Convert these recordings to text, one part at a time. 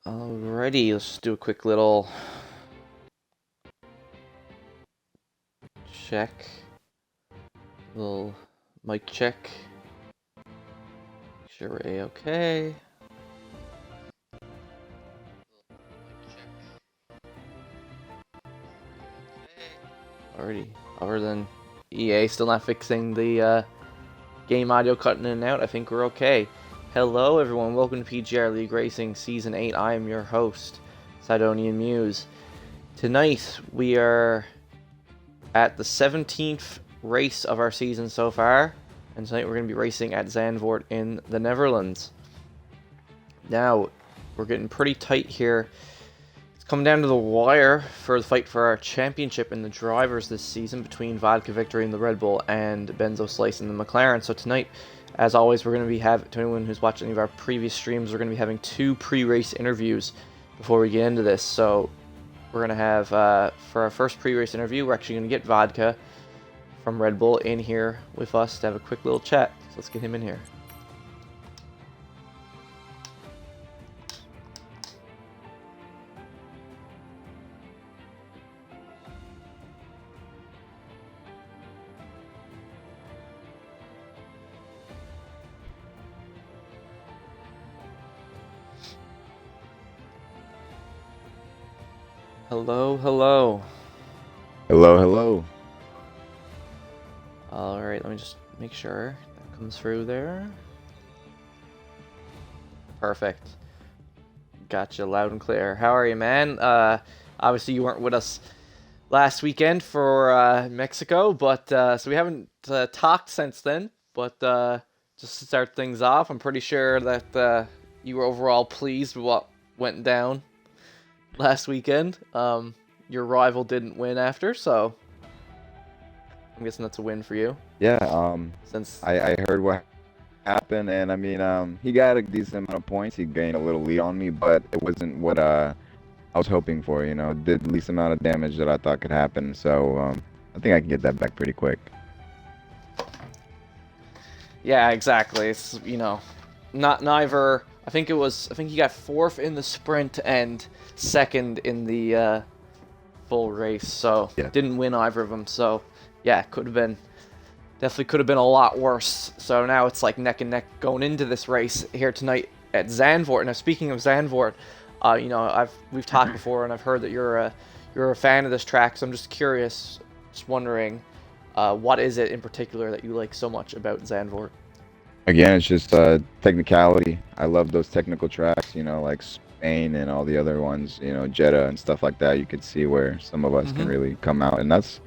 Alrighty, let's just do a quick little check. Little mic check. Make sure we're A-okay. Alrighty, other than EA still not fixing the game audio cutting in and out, I think we're okay. Hello everyone, welcome to PGR League Racing Season 8. I am your host, Sidonian Muse. Tonight we are at the 17th race of our season so far, and tonight we're going to be racing at Zandvoort in the Netherlands. Now, we're getting pretty tight here. It's coming down to the wire for the fight for our championship in the drivers this season between Vodka Victory in the Red Bull and Benzo Slice in the McLaren. So tonight, as always, we're going to be to anyone who's watched any of our previous streams, we're going to be having 2 pre-race interviews before we get into this. So we're going to have, for our first pre-race interview, we're actually going to get Vodka from Red Bull in here with us to have a quick little chat. So let's get him in here. Hello, hello. Hello, hello. Alright, let me just make sure that comes through there. Perfect. Gotcha, loud and clear. How are you, man? Obviously you weren't with us last weekend for Mexico, but so we haven't talked since then. But just to start things off, I'm pretty sure that you were overall pleased with what went down last weekend. Your rival didn't win after, so I'm guessing that's a win for you. Yeah, Since I heard what happened, and I mean, he got a decent amount of points. He gained a little lead on me, but it wasn't what I was hoping for, you know. It did the least amount of damage that I thought could happen, so I think I can get that back pretty quick. yeah, exactly. It's, you know, neither. I think he got 4th in the sprint and 2nd in the full race, so Yeah. didn't win either of them. So yeah, definitely could have been a lot worse. So now it's like neck and neck going into this race here tonight at Zandvoort. Now speaking of Zandvoort, you know, we've talked before, and I've heard that you're a fan of this track. So I'm just curious, just wondering, what is it in particular that you like so much about Zandvoort? Again, it's just technicality. I love those technical tracks, you know, like Spain and all the other ones, you know, Jeddah and stuff like that. You could see where some of us can really come out, and that's,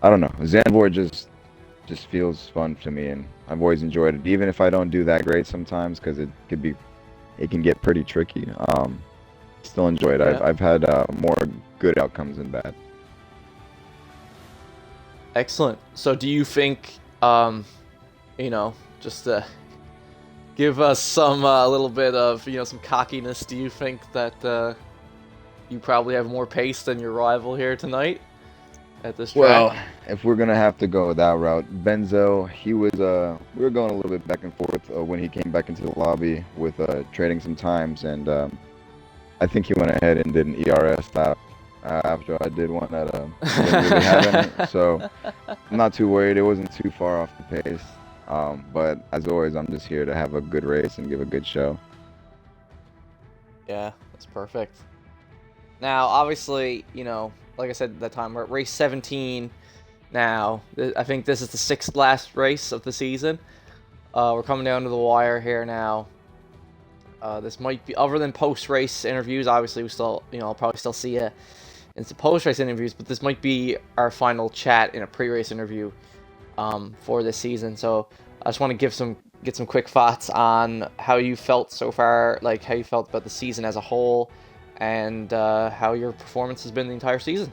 I don't know, Zandvoort just feels fun to me, and I've always enjoyed it, even if I don't do that great sometimes, because it can get pretty tricky. Still enjoy it. Yeah. I've had more good outcomes than bad. Excellent. So do you think, you know, just to give us some little bit of, you know, some cockiness, do you think that you probably have more pace than your rival here tonight at this track? Well, if we're gonna have to go that route, Benzo, he was we were going a little bit back and forth when he came back into the lobby with trading some times, and I think he went ahead and did an ERS lap after I did one that didn't really have any. So I'm not too worried. It wasn't too far off the pace. But as always, I'm just here to have a good race and give a good show. Yeah, that's perfect. Now, obviously, you know, like I said at that time, we're at race 17 now. I think this is the 6th last race of the season. We're coming down to the wire here now. This might be, other than post-race interviews, obviously we still, you know, I'll probably still see you in some post-race interviews, but this might be our final chat in a pre-race interview for this season. So I just want to get some quick thoughts on how you felt so far, like how you felt about the season as a whole, and how your performance has been the entire season.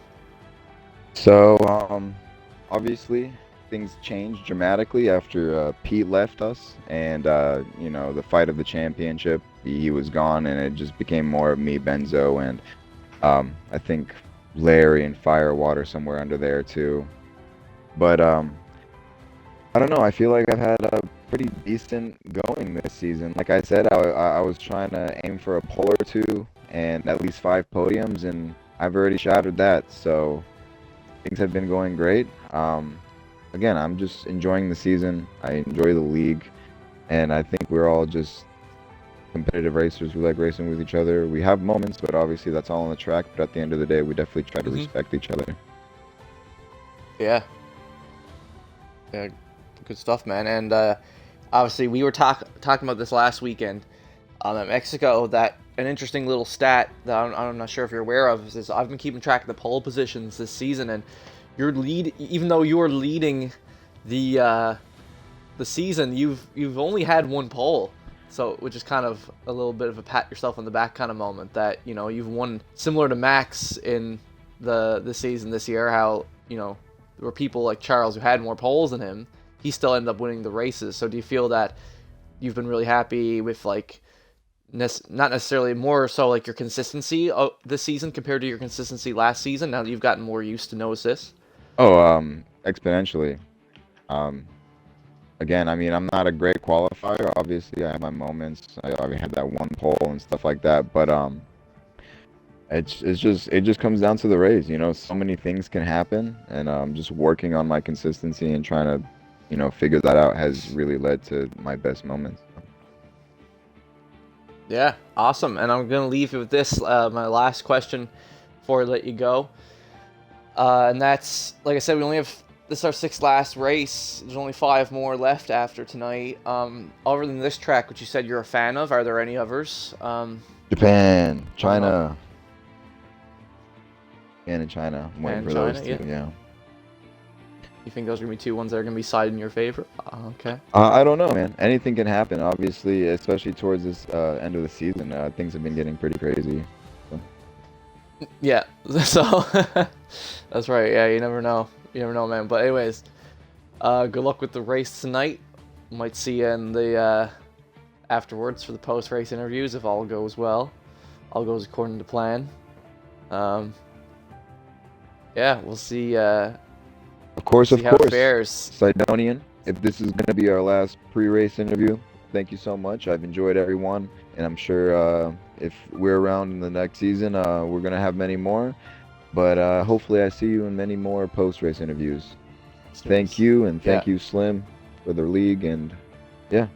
So obviously things changed dramatically after Pete left us, and you know, the fight of the championship. He was gone, and it just became more of me, Benzo, and I think Larry and Firewater somewhere under there too. But I don't know. I feel like I've had a pretty decent going this season. Like I said, I was trying to aim for a pole or two and at least 5 podiums, and I've already shattered that. So things have been going great. Again, I'm just enjoying the season. I enjoy the league, and I think we're all just competitive racers. We like racing with each other. We have moments, but obviously that's all on the track. But at the end of the day, we definitely try to respect each other. Yeah. Yeah, good stuff, man. And obviously, we were talking about this last weekend at Mexico. That an interesting little stat that I'm not sure if you're aware of is I've been keeping track of the pole positions this season, and even though you're leading the season, you've only had one pole. So, which is kind of a little bit of a pat yourself on the back kind of moment that, you know, you've won similar to Max in the season this year, how, you know, there were people like Charles who had more poles than him. He still ended up winning the races. So do you feel that you've been really happy with, like, not necessarily more so like your consistency this season compared to your consistency last season, now that you've gotten more used to no assist? Oh, exponentially. Again, I mean, I'm not a great qualifier. Obviously, I have my moments. I already had that one pole and stuff like that. But it just comes down to the race. You know, so many things can happen, and just working on my consistency and trying to, you know, figure that out has really led to my best moments. Yeah, awesome. And I'm gonna leave you with this, my last question before I let you go. And that's, like I said, we only have this is our sixth last race. There's only 5 more left after tonight. Other than this track, which you said you're a fan of, are there any others? Japan, China. And in China, I'm waiting And for China, those two. Yeah. You think those are gonna be 2 ones that are gonna be sided in your favor? Okay. I don't know, man. Anything can happen. Obviously, especially towards this end of the season, things have been getting pretty crazy. So. Yeah. So that's right. Yeah, you never know. You never know, man. But anyways, good luck with the race tonight. Might see you in the afterwards for the post-race interviews if all goes well. All goes according to plan. Yeah, we'll see. Of course, see how it fares. Sidonian, if this is going to be our last pre-race interview, thank you so much. I've enjoyed everyone, and I'm sure if we're around in the next season, we're going to have many more. But hopefully I see you in many more post-race interviews. Thank you, and thank you, Slim, for the league, and yeah,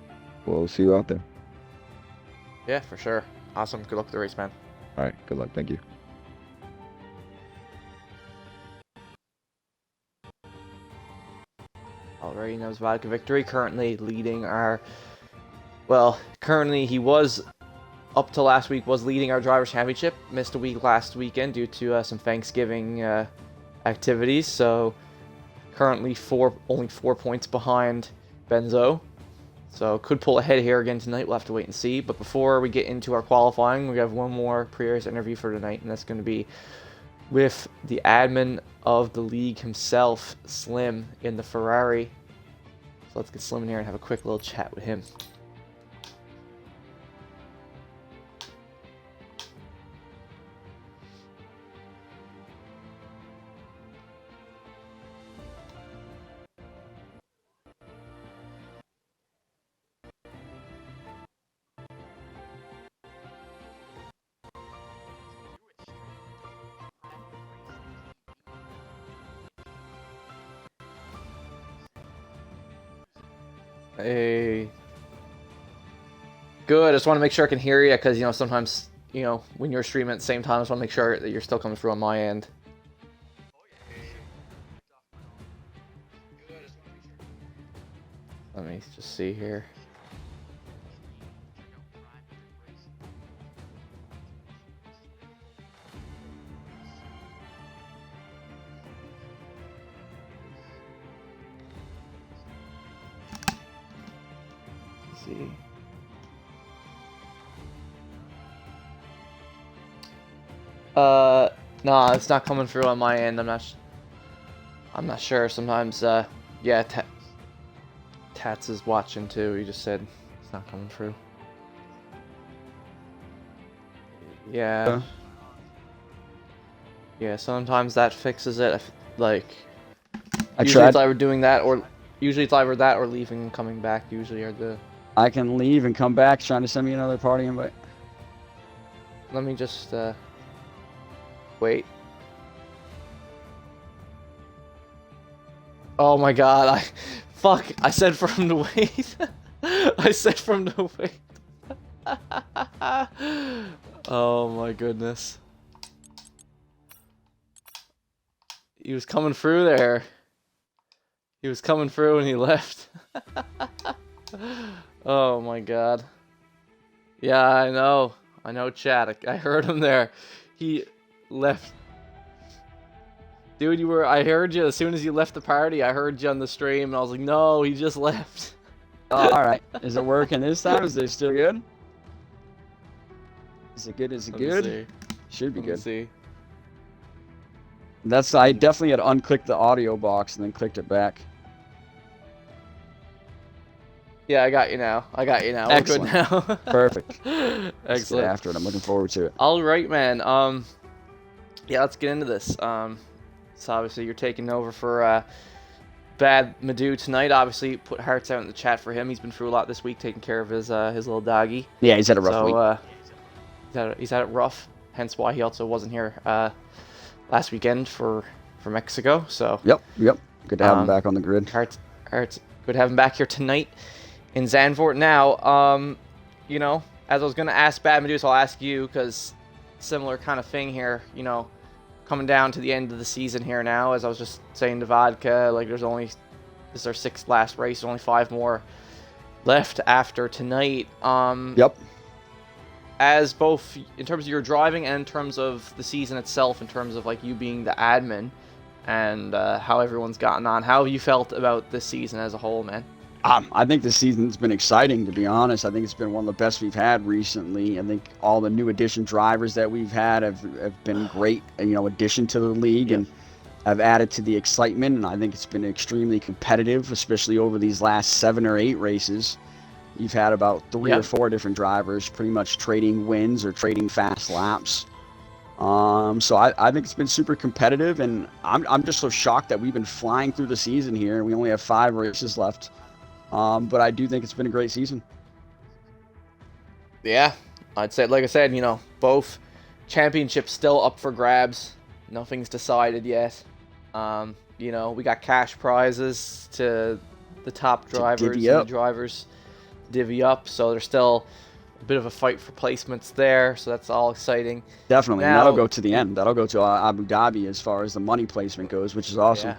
we'll see you out there. Yeah, for sure. Awesome. Good luck with the race, man. All right, good luck. Thank you. Already knows Vodka Victory, currently leading our... Well, currently he was, up to last week, was leading our Drivers' Championship. Missed a week last weekend due to some Thanksgiving activities, so currently only 4 points behind Benzo. So could pull ahead here again tonight. We'll have to wait and see. But before we get into our qualifying, we have one more pre-race interview for tonight, and that's going to be with the admin of the league himself, Slim, in the Ferrari. So let's get Slim in here and have a quick little chat with him. Hey. Good. I just want to make sure I can hear you because, you know, sometimes, you know, when you're streaming at the same time, I just want to make sure that you're still coming through on my end. Let me just see here. Let's see. No, it's not coming through on my end. I'm not sure. Sometimes, yeah, Tats is watching too. He just said it's not coming through. Yeah. Yeah, sometimes that fixes it. Like, I usually tried. it's either doing that or Usually it's either that or leaving and coming back. Usually are the. I can leave and come back. Trying to send me another party invite. Let me just wait. Oh my god! I said for him to wait. I said for him to wait. Oh my goodness. He was coming through there. He was coming through and he left. Oh my god. Yeah, I know. I know, chat. I heard him there. He left. Dude, I heard you as soon as you left the party. I heard you on the stream and I was like, no, he just left. Oh, alright. Is it working this time? Is it still good? Is it good? Is it good? Should be good. See. I definitely had unclicked the audio box and then clicked it back. Yeah, I got you now. Excellent. We're good now. Perfect. Excellent. Let's get after it. I'm looking forward to it. All right, man. Yeah, let's get into this. So obviously you're taking over for Bad Madhu tonight. Obviously, put hearts out in the chat for him. He's been through a lot this week, taking care of his little doggy. Yeah, he's had a rough week. He's had it rough. Hence why he also wasn't here last weekend for Mexico. So Yep. Good to have him back on the grid. Hearts. Good to have him back here tonight in Zandvoort. Now, you know, as I was gonna ask Bad Madhu, so I'll ask you because similar kind of thing here. You know, coming down to the end of the season here now, as I was just saying to Vodka, like this is our 6th last race, only 5 more left after tonight. Yep. As both in terms of your driving and in terms of the season itself, in terms of like you being the admin and how everyone's gotten on, how have you felt about this season as a whole, man? I think this season's been exciting, to be honest. I think it's been one of the best we've had recently. I think all the new addition drivers that we've had have been great, addition to the league and have added to the excitement. And I think it's been extremely competitive, especially over these last 7 or 8 races. You've had about 3 or 4 different drivers pretty much trading wins or trading fast laps. So I think it's been super competitive, and I'm just so shocked that we've been flying through the season here. We only have 5 races left. But I do think it's been a great season. Yeah, I'd say, like I said, both championships still up for grabs. Nothing's decided yet. We got cash prizes to the top drivers and the drivers divvy up, so there's still a bit of a fight for placements there, so that's all exciting. Definitely, and that'll go to the end. That'll go to Abu Dhabi as far as the money placement goes, which is awesome.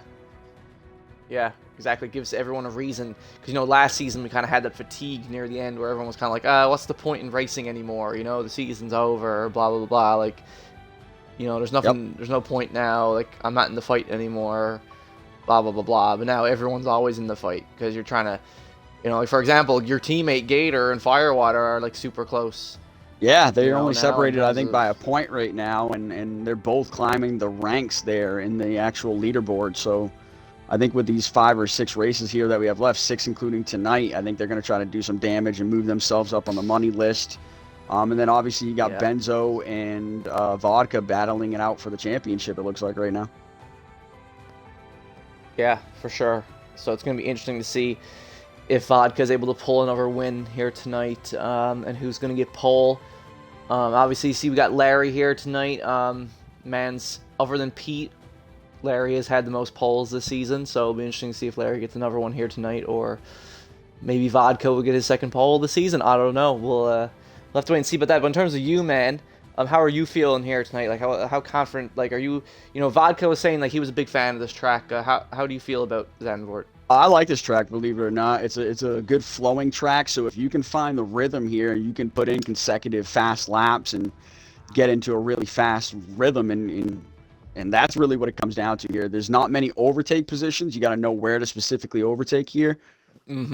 Yeah, exactly. It gives everyone a reason. Because, last season we kind of had that fatigue near the end where everyone was kind of like, what's the point in racing anymore? The season's over, blah, blah, blah, blah. Like, there's nothing, there's no point now. Like, I'm not in the fight anymore, blah, blah, blah, blah. But now everyone's always in the fight because you're trying to, like, for example, your teammate Gator and Firewater are, like, super close. Yeah, they're only separated, I think, by a point right now. And they're both climbing the ranks there in the actual leaderboard. So I think with these 5 or 6 races here that we have left, 6 including tonight, I think they're going to try to do some damage and move themselves up on the money list. And then obviously you got Benzo and Vodka battling it out for the championship, it looks like right now. Yeah, for sure. So it's going to be interesting to see if Vodka is able to pull another win here tonight, and who's going to get pole. Obviously, see we got Larry here tonight. Man's, other than Pete, Larry has had the most poles this season, so it'll be interesting to see if Larry gets another one here tonight, or maybe Vodka will get his second pole of the season. I don't know. We'll have to wait and see about that. But in terms of you, man, how are you feeling here tonight? Like, how confident? Like, are you? Vodka was saying like he was a big fan of this track. How do you feel about Zandvoort? I like this track, believe it or not. It's a good flowing track. So if you can find the rhythm here, you can put in consecutive fast laps and get into a really fast rhythm and that's really what it comes down to here. There's not many overtake positions. You got to know where to specifically overtake here. And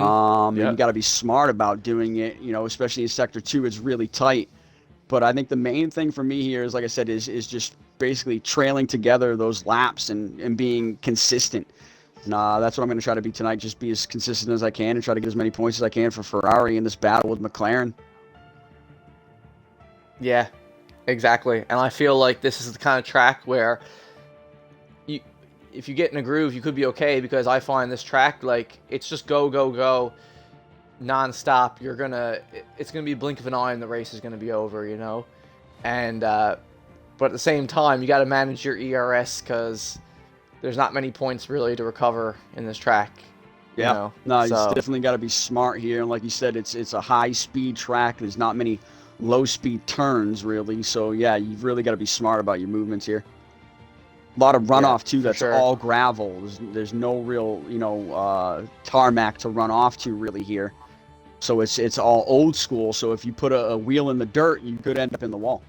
you got to be smart about doing it, especially in Sector 2, it's really tight. But I think the main thing for me here is, like I said, is just basically trailing together those laps and being consistent. And that's what I'm going to try to be tonight, just be as consistent as I can and try to get as many points as I can for Ferrari in this battle with McLaren. Yeah, exactly. And I feel like this is the kind of track where if you get in a groove, you could be okay, because I find this track, like, it's just go, go, go, non-stop. It's gonna be a blink of an eye and the race is gonna be over, you know? And, but at the same time, you gotta manage your ERS, because there's not many points really to recover in this track. Yeah, You know? no, you So, definitely got to be smart here. And like you said, it's a high-speed track. There's not many low-speed turns, really. So, yeah, you've really got to be smart about your movements here. A lot of runoff, too. That's sure. all gravel. There's no real, tarmac to run off to, really, here. So it's all old school. So if you put a wheel in the dirt, you could end up in the wall.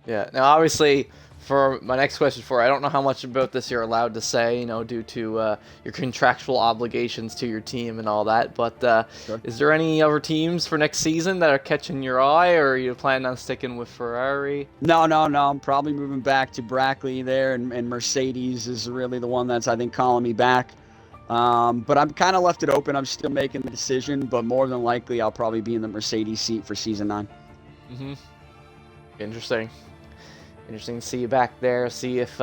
yeah. Now, obviously, for my next question, I don't know how much about this you're allowed to say, you know, due to your contractual obligations to your team and all that. But Sure. is there any other teams for next season that are catching your eye, or are you planning on sticking with Ferrari? No. I'm probably moving back to Brackley there, and Mercedes is really the one that's, I think, calling me back. But I'm kind of left it open. I'm still making the decision, but more than likely, I'll probably be in the Mercedes seat for season 9. Mm-hmm. Interesting to see you back there. See if,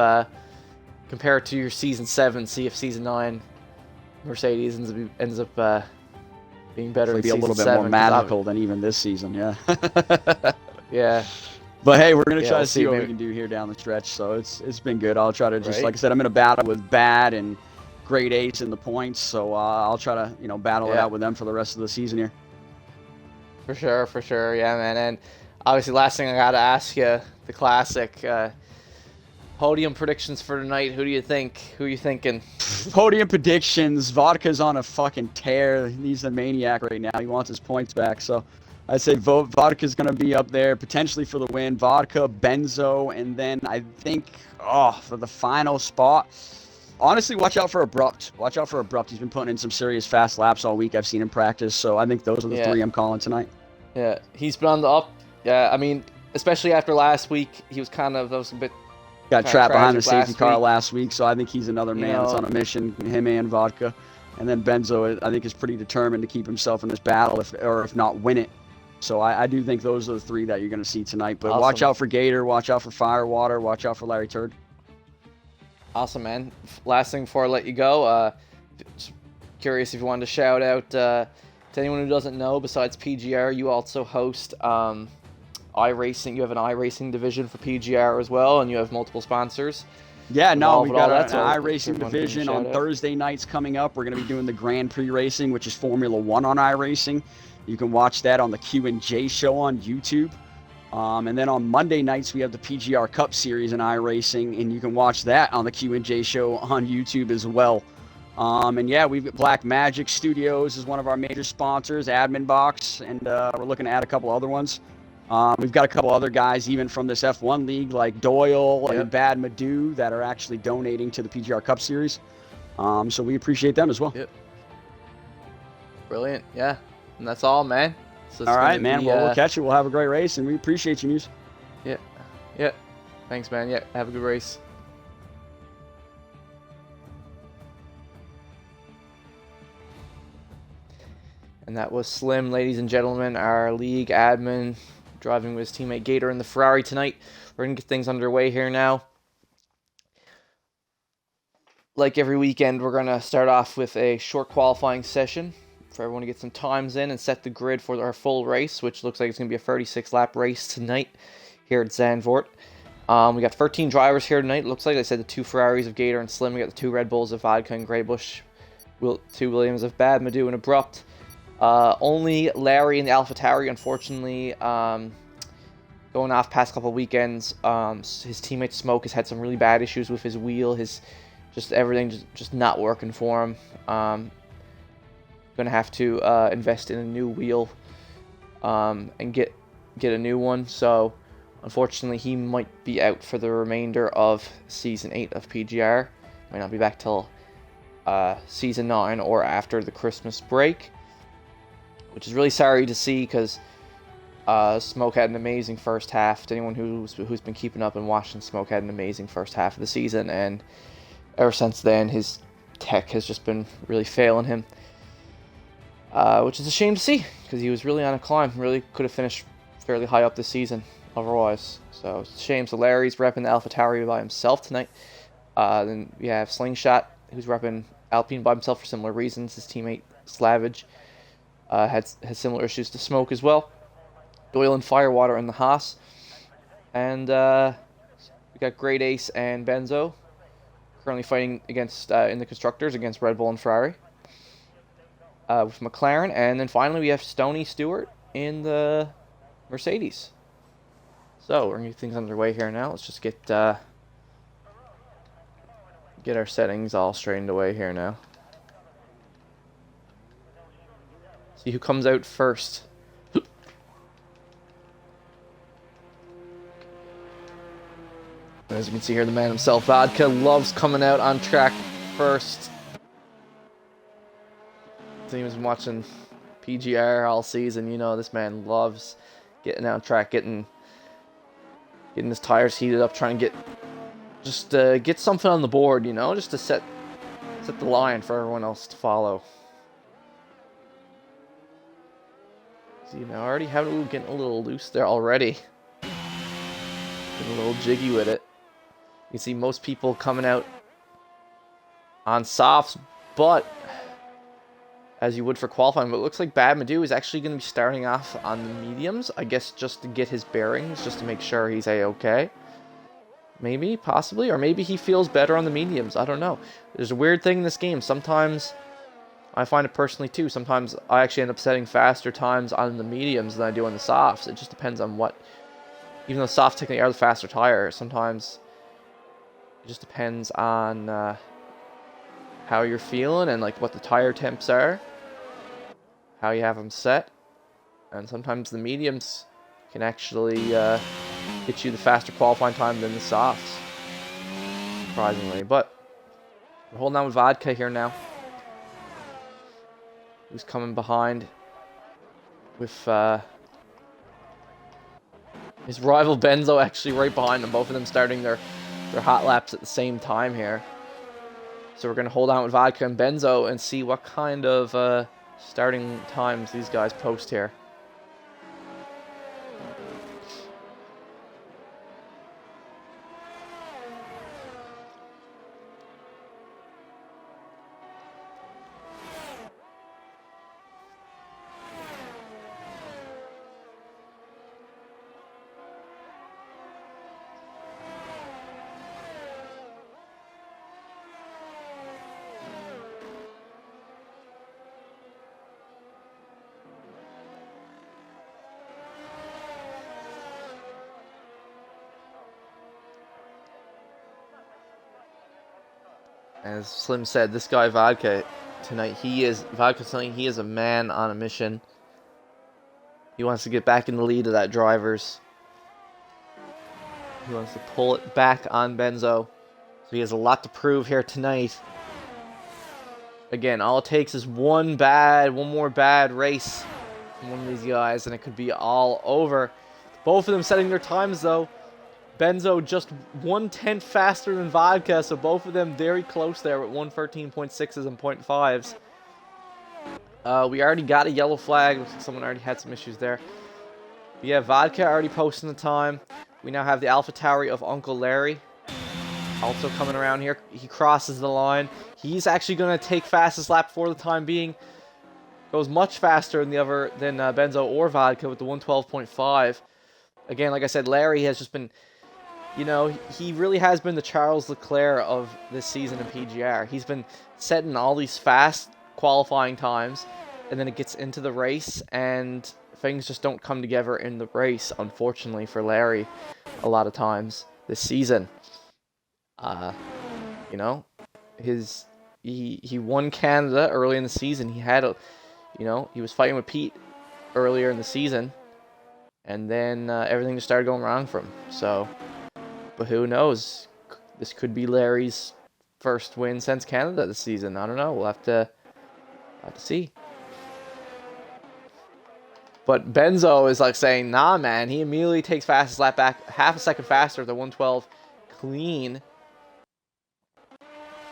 compare it to your season 7, see if season 9 Mercedes ends up being better than It'll be a season little bit 7. more magical than even this season, yeah. Yeah. But hey, we're gonna try we'll to see what maybe. we can do here down the stretch. So it's been good. I'll try to just, Right. like I said, I'm in a battle with Bad and Grade 8s in the points. So I'll try to battle it Yeah. out with them for the rest of the season here. For sure, yeah, man. And obviously, last thing I gotta ask you, the classic podium predictions for tonight. Who do you think? Who are you thinking? Podium predictions. Vodka's on a fucking tear. He's a maniac right now. He wants his points back. So I'd say Vodka's going to be up there potentially for the win. Vodka, Benzo, and then I think, for the final spot, honestly, watch out for Abrupt. He's been putting in some serious fast laps all week. I've seen him practice. So I think those are the 3 I'm calling tonight. Yeah, he's been on the up. Yeah, I mean, especially after last week, he was that was a bit. Got trapped behind the tragic safety car week. last week, so I think he's another man that's on a mission, him and Vodka. And then Benzo, I think, is pretty determined to keep himself in this battle, if not win it. So I do think those are the 3 that you're going to see tonight. But Awesome. Watch out for Gator, watch out for Firewater, watch out for Larry Turd. Awesome, man. Last thing before I let you go, just curious if you wanted to shout out to anyone who doesn't know, besides PGR, you also host iRacing. You have an iRacing division for PGR as well, and you have multiple sponsors. Yeah, no, we've got an so iRacing division on Thursday nights coming up. We're going to be doing the Grand Prix racing, which is Formula 1 on iRacing. You can watch that on the Q&J show on YouTube. And then on Monday nights, we have the PGR Cup Series in iRacing, and you can watch that on the Q&J show on YouTube as well. And yeah, we've got Black Magic Studios is one of our major sponsors, Admin Box, and we're looking to add a couple other ones. We've got a couple other guys even from this F1 league like Doyle and Bad Madu that are actually donating to the PGR Cup Series. So we appreciate them as well. Yep. Brilliant, yeah. And that's all, man. So all right, man. Well, we'll catch you. We'll have a great race, and we appreciate you, Muse. Yeah. Thanks, man. Yeah, have a good race. And that was Slim, ladies and gentlemen, our league admin, driving with his teammate Gator in the Ferrari tonight. We're going to get things underway here now. Like every weekend, we're going to start off with a short qualifying session for everyone to get some times in and set the grid for our full race, which looks like it's going to be a 36-lap race tonight here at Zandvoort. We got 13 drivers here tonight. It looks like I said the 2 Ferraris of Gator and Slim. We got the 2 Red Bulls of Vodka and Greybush, 2 Williams of Bad Madu and Abrupt. Only Larry and the AlphaTauri, unfortunately, going off past couple weekends. His teammate Smoke has had some really bad issues with his wheel. Everything just not working for him. Gonna have to invest in a new wheel and get a new one. So unfortunately, he might be out for the remainder of Season 8 of PGR. Might not be back till Season 9 or after the Christmas break, which is really sorry to see because Smoke had an amazing first half. To anyone who's been keeping up and watching, Smoke had an amazing first half of the season, and ever since then, his tech has just been really failing him, which is a shame to see because he was really on a climb. Really could have finished fairly high up this season otherwise. So it's a shame. So Larry's repping the AlphaTauri by himself tonight. Then we have Slingshot, who's repping Alpine by himself for similar reasons. His teammate Slavage has similar issues to Smoke as well. Doyle and Firewater in the Haas. And we got Great Ace and Benzo currently fighting against in the Constructors against Red Bull and Ferrari with McLaren. And then finally we have Stony Stewart in the Mercedes. So we're going to get things underway here now. Let's just get our settings all straightened away here now. See who comes out first. As you can see here, the man himself, Vodka, loves coming out on track first. So he was watching PGR all season. You know, this man loves getting out on track, getting his tires heated up, trying to get something on the board, you know, just to set the line for everyone else to follow. See, now already getting a little loose there already. Getting a little jiggy with it. You can see most people coming out on softs, but as you would for qualifying. But it looks like Bad Madu is actually going to be starting off on the mediums, I guess, just to get his bearings, just to make sure he's A-okay. Maybe, possibly, or maybe he feels better on the mediums. I don't know. There's a weird thing in this game. Sometimes, I find it personally too, sometimes I actually end up setting faster times on the mediums than I do on the softs. It just depends on what, even though softs technically are the faster tire, sometimes it just depends on how you're feeling and like what the tire temps are, how you have them set, and sometimes the mediums can actually get you the faster qualifying time than the softs, surprisingly. But we're holding on with Vodka here now, who's coming behind with his rival Benzo actually right behind them, both of them starting their hot laps at the same time here. So we're going to hold on with Vodka and Benzo and see what kind of starting times these guys post here. As Slim said, this guy Vodka tonight, he is a man on a mission. He wants to get back in the lead of that drivers. He wants to pull it back on Benzo. So he has a lot to prove here tonight. Again, all it takes is one more bad race from one of these guys, and it could be all over. Both of them setting their times though. Benzo just 1/10 faster than Vodka, so both of them very close there with 113.6s and 0.5s. We already got a yellow flag. Looks like someone already had some issues there. But yeah, Vodka already posting the time. We now have the AlphaTauri of Uncle Larry also coming around here. He crosses the line. He's actually going to take fastest lap for the time being. Goes much faster than Benzo or Vodka with the 112.5. Again, like I said, Larry has just been, you know, he really has been the Charles Leclerc of this season in PGR. He's been setting all these fast qualifying times, and then it gets into the race, and things just don't come together in the race, unfortunately for Larry, a lot of times this season. You know, he won Canada early in the season. He had he was fighting with Pete earlier in the season, and then everything just started going wrong for him. So, but who knows? This could be Larry's first win since Canada this season. I don't know. We'll have to see. But Benzo is like saying, nah, man. He immediately takes fastest lap back, half a second faster, the 112 clean.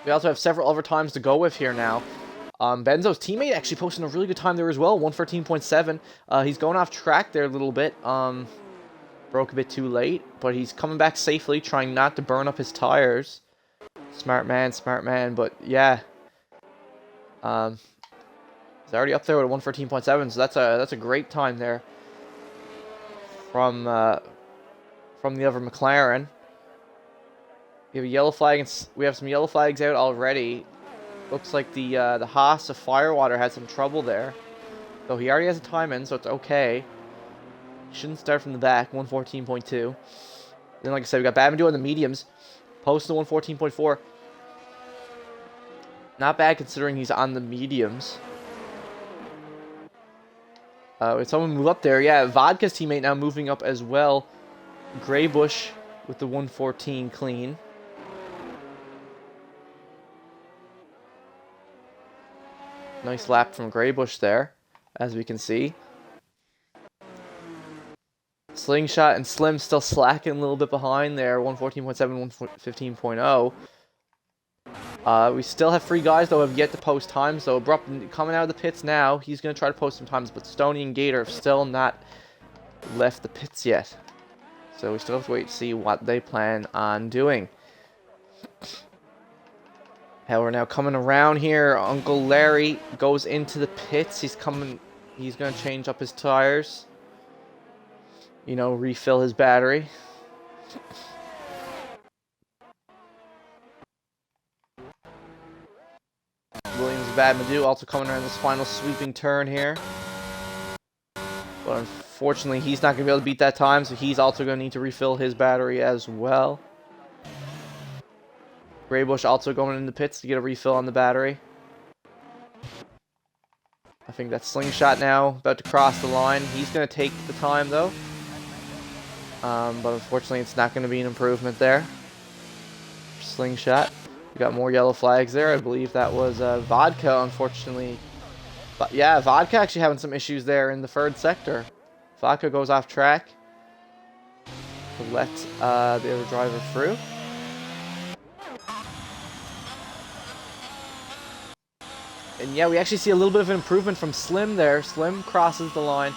We also have several other times to go with here now. Benzo's teammate actually posting a really good time there as well, 113.7. He's going off track there a little bit. Broke a bit too late, but he's coming back safely, trying not to burn up his tires. Smart man. But yeah, he's already up there with a 114.7, so that's a great time there from the other McLaren. We have a yellow flag, and we have some yellow flags out already. Looks like the Haas of Firewater had some trouble there, though he already has a time in, so it's okay. Shouldn't start from the back. 114.2. Then, like I said, we got Badminton on the mediums, posting the 114.4. Not bad considering he's on the mediums. With someone move up there, yeah, Vodka's teammate now moving up as well. Graybush with the 114 clean. Nice lap from Graybush there, as we can see. Slingshot and Slim still slacking a little bit behind there, 114.7, 115.0. We still have three guys, though, have yet to post times. So Abrupt coming out of the pits now. He's going to try to post some times, but Stoney and Gator have still not left the pits yet. So we still have to wait to see what they plan on doing. Hell, we're now coming around here. Uncle Larry goes into the pits. He's going to change up his tires. You know, refill his battery. Williams Badmadu also coming around this final sweeping turn here. But unfortunately, he's not going to be able to beat that time, so he's also going to need to refill his battery as well. Graybush also going in the pits to get a refill on the battery. I think that's Slingshot now, about to cross the line. He's going to take the time, though. But unfortunately, it's not going to be an improvement there. Slingshot. We got more yellow flags there. I believe that was Vodka, unfortunately. But yeah, Vodka actually having some issues there in the third sector. Vodka goes off track to let the other driver through. And yeah, we actually see a little bit of an improvement from Slim there. Slim crosses the line.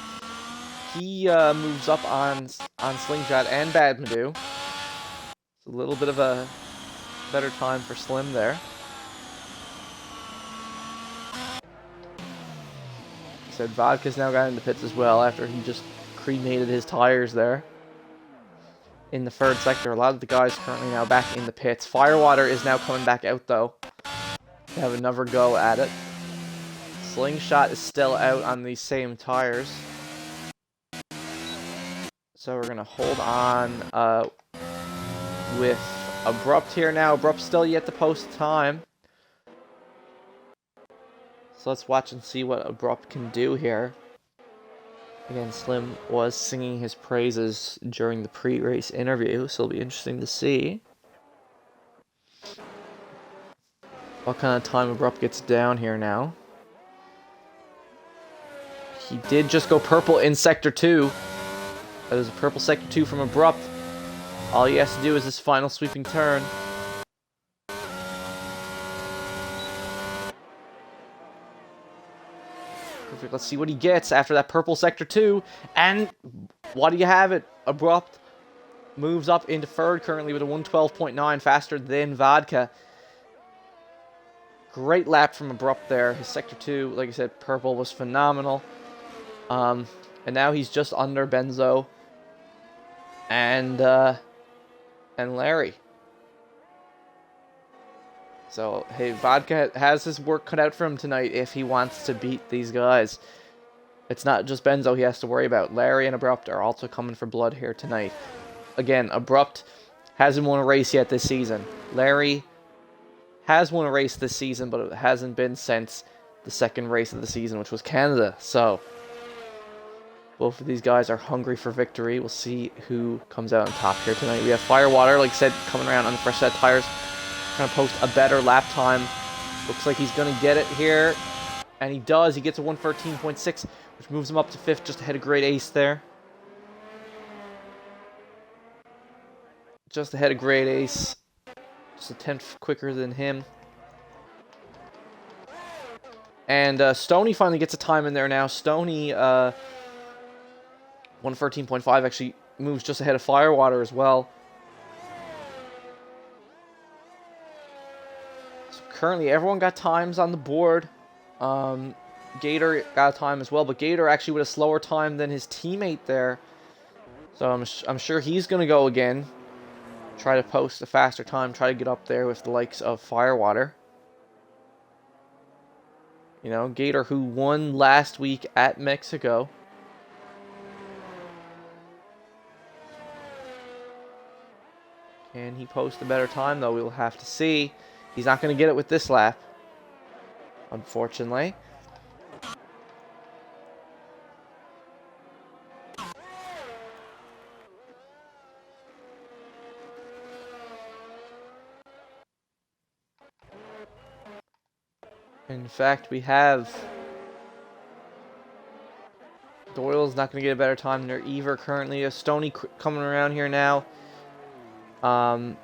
He moves up on Slingshot and Badmadu. It's a little bit of a better time for Slim there. I said Vodka's now got into pits as well after he just cremated his tires there. In the third sector, a lot of the guys currently now back in the pits. Firewater is now coming back out though. They have another go at it. Slingshot is still out on these same tires. So we're going to hold on with Abrupt here now. Abrupt still yet to post time. So let's watch and see what Abrupt can do here. Again, Slim was singing his praises during the pre-race interview, so it'll be interesting to see what kind of time Abrupt gets down here now. He did just go purple in Sector 2. That is a purple Sector 2 from Abrupt. All he has to do is this final sweeping turn. Perfect. Let's see what he gets after that purple Sector 2. And what do you have it? Abrupt moves up into third currently with a 112.9, faster than Vodka. Great lap from Abrupt there. His Sector 2, like I said, purple was phenomenal. And now he's just under Benzo and Larry. So, hey, Vodka has his work cut out for him tonight if he wants to beat these guys. It's not just Benzo he has to worry about. Larry and Abrupt are also coming for blood here tonight. Again, Abrupt hasn't won a race yet this season. Larry has won a race this season, but it hasn't been since the second race of the season, which was Canada. So, both of these guys are hungry for victory. We'll see who comes out on top here tonight. We have Firewater, like I said, coming around on the fresh set of tires. Trying to post a better lap time. Looks like he's going to get it here. And he does. He gets a 113.6, which moves him up to 5th, just ahead of Great Ace there. Just ahead of Great Ace. Just a 10th quicker than him. And Stoney finally gets a time in there now. Stoney, 113.5 actually moves just ahead of Firewater as well. So currently, everyone got times on the board. Gator got a time as well, but Gator actually with a slower time than his teammate there. So I'm sure he's going to go again. Try to post a faster time, try to get up there with the likes of Firewater. You know, Gator who won last week at Mexico. Can he post a better time, though? We'll have to see. He's not going to get it with this lap, unfortunately. In fact, we have Doyle's not going to get a better time than Ever currently. A Stony coming around here now. So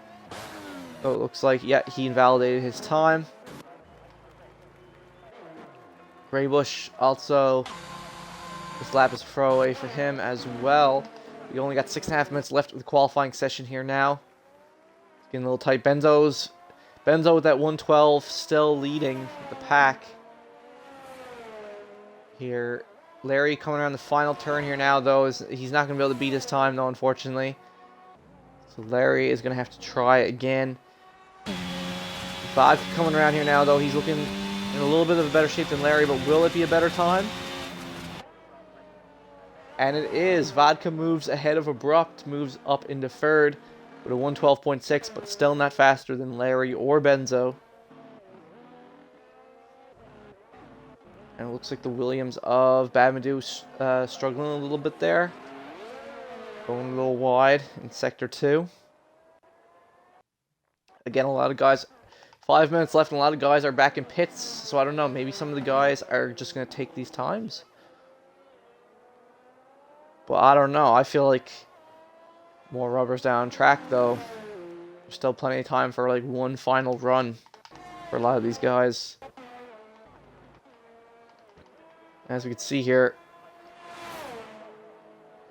it looks like, yeah, he invalidated his time. Graybush also, this lap is a throwaway for him as well. We only got 6.5 minutes left of the qualifying session here now. It's getting a little tight. Benzo with that 112 still leading the pack. Here, Larry coming around the final turn here now, though. He's not going to be able to beat his time, though, unfortunately. So Larry is going to have to try again. Vodka coming around here now, though. He's looking in a little bit of a better shape than Larry, but will it be a better time? And it is. Vodka moves ahead of Abrupt, moves up into third with a 112.6, but still not faster than Larry or Benzo. And it looks like the Williams of Badmadou struggling a little bit there. Going a little wide in Sector 2. Again, a lot of guys, 5 minutes left, and a lot of guys are back in pits. So I don't know, maybe some of the guys are just going to take these times. But I don't know, I feel like more rubbers down track, though. There's still plenty of time for like one final run for a lot of these guys. As we can see here,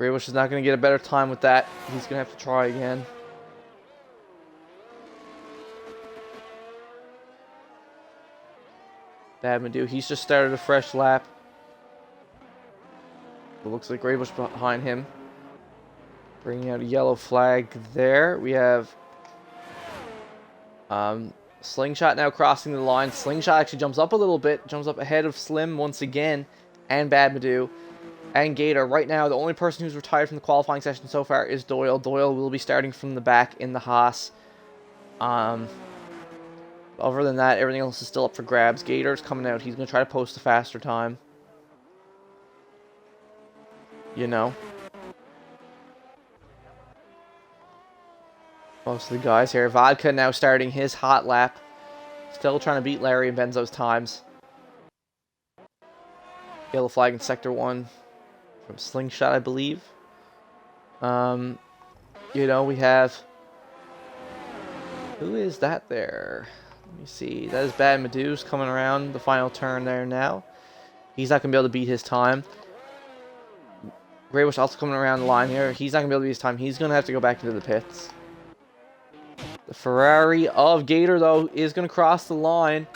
Graybush is not going to get a better time with that. He's going to have to try again. Badmadou, he's just started a fresh lap. It looks like Graybush behind him. Bringing out a yellow flag there. We have Slingshot now crossing the line. Slingshot actually jumps up a little bit. Jumps up ahead of Slim once again. And Badmadou. And Gator. Right now, the only person who's retired from the qualifying session so far is Doyle. Doyle will be starting from the back in the Haas. Other than that, everything else is still up for grabs. Gator's coming out. He's going to try to post a faster time. You know. Most of the guys here. Vodka now starting his hot lap. Still trying to beat Larry and Benzo's times. Yellow flag in Sector 1 from Slingshot, I believe. You know, we have... Who is that there? Let me see. That is Badmadou's coming around the final turn there now. He's not going to be able to beat his time. Graybush also coming around the line here. He's not going to be able to beat his time. He's going to have to go back into the pits. The Ferrari of Gator, though, is going to cross the line.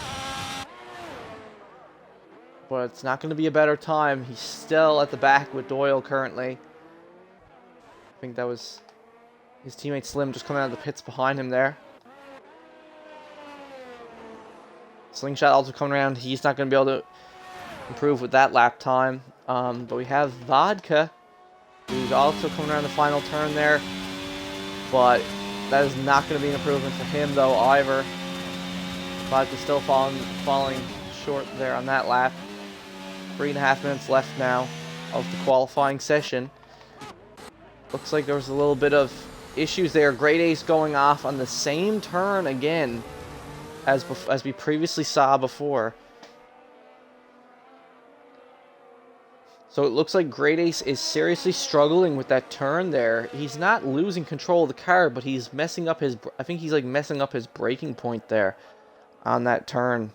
But it's not going to be a better time. He's still at the back with Doyle currently. I think that was his teammate Slim just coming out of the pits behind him there. Slingshot also coming around. He's not going to be able to improve with that lap time. But we have Vodka, who's also coming around the final turn there. But that is not going to be an improvement for him, though, either. Vodka's still falling short there on that lap. 3.5 minutes left now of the qualifying session. Looks like there was a little bit of issues there. Great Ace going off on the same turn again as we previously saw before. So it looks like Great Ace is seriously struggling with that turn there. He's not losing control of the car, but he's messing up his... I think he's like messing up his braking point there on that turn.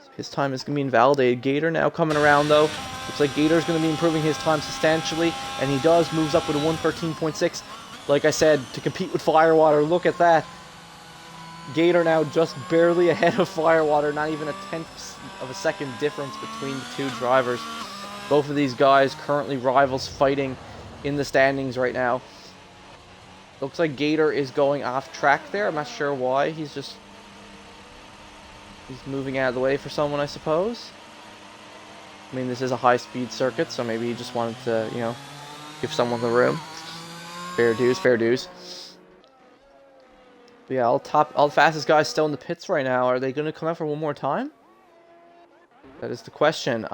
So his time is going to be invalidated. Gator now coming around, though. Looks like Gator's going to be improving his time substantially, and he does, moves up with a 113.6. Like I said, to compete with Firewater, look at that. Gator now just barely ahead of Firewater, not even a tenth of a second difference between the two drivers. Both of these guys currently rivals fighting in the standings right now. Looks like Gator is going off track there. I'm not sure why. He's moving out of the way for someone, I suppose. I mean, this is a high-speed circuit, so maybe he just wanted to, you know, give someone the room. Fair dues, fair dues. But yeah, all the fastest guys still in the pits right now. Are they going to come out for one more time? That is the question.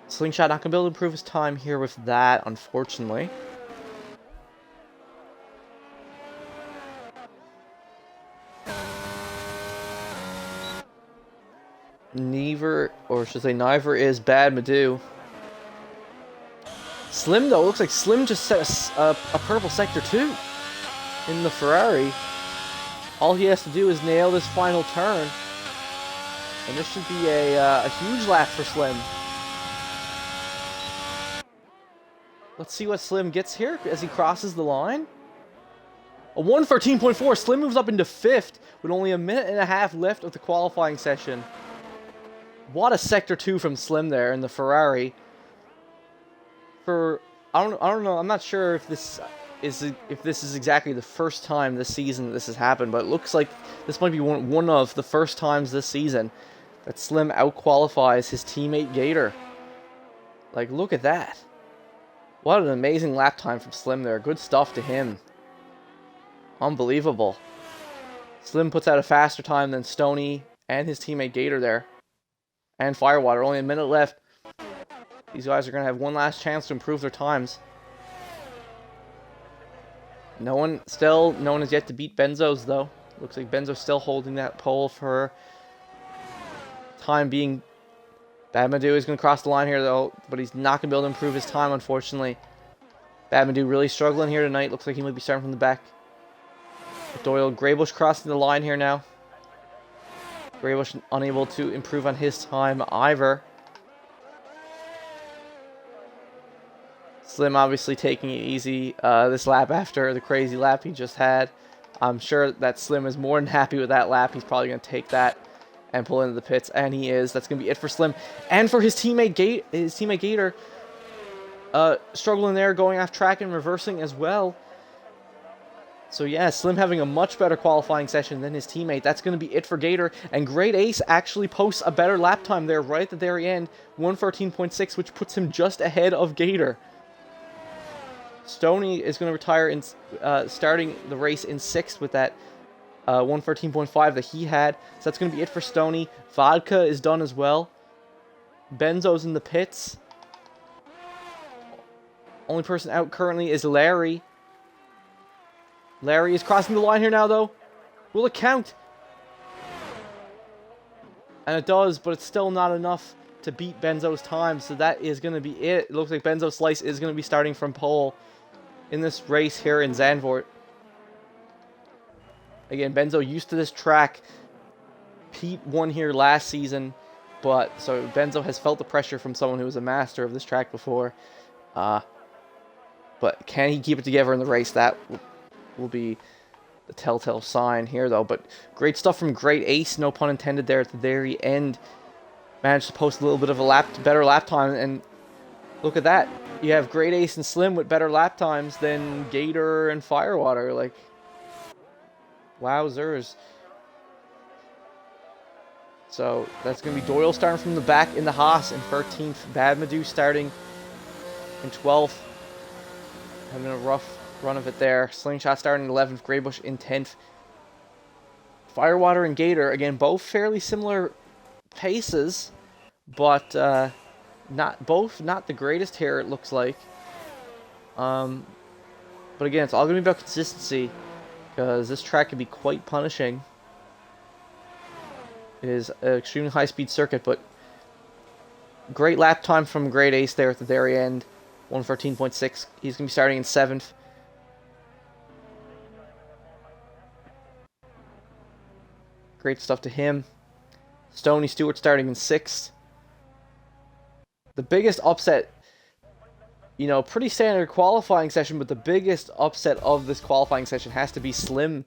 Slingshot not going to be able to improve his time here with that, unfortunately. Neither is Bad Madu. Slim, though, looks like Slim just set a purple sector 2 in the Ferrari. All he has to do is nail this final turn, and this should be a huge lap for Slim. Let's see what Slim gets here as he crosses the line. A 113.4. Slim moves up into 5th with only a minute and a half left of the qualifying session. What a sector 2 from Slim there in the Ferrari. I don't know. I'm not sure if this is exactly the first time this season that this has happened, but it looks like this might be one of the first times this season that Slim outqualifies his teammate Gator. Like, look at that. What an amazing lap time from Slim there. Good stuff to him. Unbelievable. Slim puts out a faster time than Stoney and his teammate Gator there. And Firewater. Only a minute left. These guys are going to have one last chance to improve their times. No one has yet to beat Benzo's, though. Looks like Benzo's still holding that pole for time being. Bad Madu is going to cross the line here, though, but he's not going to be able to improve his time, unfortunately. Bad Madu really struggling here tonight. Looks like he might be starting from the back. Doyle Graybush crossing the line here now. Graybush unable to improve on his time either. Slim obviously taking it easy this lap after the crazy lap he just had. I'm sure that Slim is more than happy with that lap. He's probably going to take that and pull into the pits, and he is. That's going to be it for Slim. And for his teammate Gator, struggling there, going off track and reversing as well. So yeah, Slim having a much better qualifying session than his teammate. That's going to be it for Gator. And Great Ace actually posts a better lap time there right at the very end. 113.6, which puts him just ahead of Gator. Stoney is going to retire in starting the race in 6th with that 113.5 that he had. So that's going to be it for Stoney. Vodka is done as well. Benzo's in the pits. Only person out currently is Larry. Larry is crossing the line here now, though. Will it count? And it does, but it's still not enough to beat Benzo's time, so that is going to be it. It looks like Benzo Slice is going to be starting from pole in this race here in Zandvoort. Again, Benzo used to this track. Pete won here last season, but so Benzo has felt the pressure from someone who was a master of this track before. But can he keep it together in the race? That will be the telltale sign here, though. But great stuff from Great Ace, no pun intended there at the very end. Managed to post a little bit of a better lap time, and look at that. You have Great Ace and Slim with better lap times than Gator and Firewater. Like, wowzers. So that's going to be Doyle starting from the back in the Haas in 13th. Bad Madu starting in 12th. Having a rough run of it there. Slingshot starting in 11th. Graybush in 10th. Firewater and Gator, again, both fairly similar paces, but not the greatest here, it looks like. But again, it's all going to be about consistency, because this track can be quite punishing. It is an extremely high-speed circuit, but great lap time from Great Ace there at the very end. 113.6. He's going to be starting in 7th. Great stuff to him. Stoney Stewart starting in 6th. The biggest upset, pretty standard qualifying session, but the biggest upset of this qualifying session has to be Slim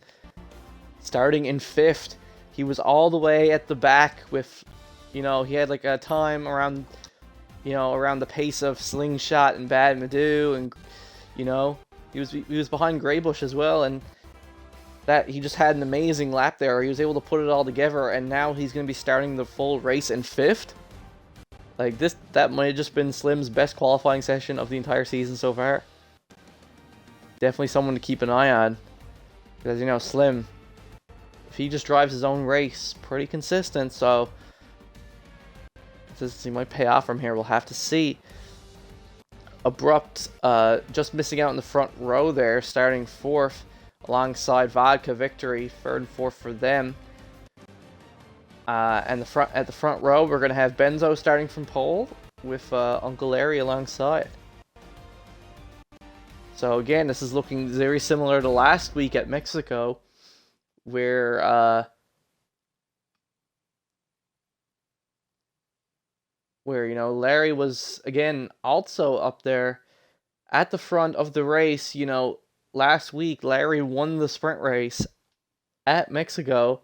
starting in 5th. He was all the way at the back with, he had like a time around, around the pace of Slingshot and Bad Madu, and, he was behind Greybush as well, and that he just had an amazing lap there. He was able to put it all together, and now he's going to be starting the full race in 5th. Like that might have just been Slim's best qualifying session of the entire season so far. Definitely someone to keep an eye on. Because, Slim, if he just drives his own race, pretty consistent, so he might pay off from here. We'll have to see. Abrupt, just missing out in the front row there, starting 4th alongside Vodka Victory, 3rd and 4th for them. And at the front row, we're going to have Benzo starting from pole with Uncle Larry alongside. So again, this is looking very similar to last week at Mexico, where Larry was again also up there at the front of the race. Last week Larry won the sprint race at Mexico,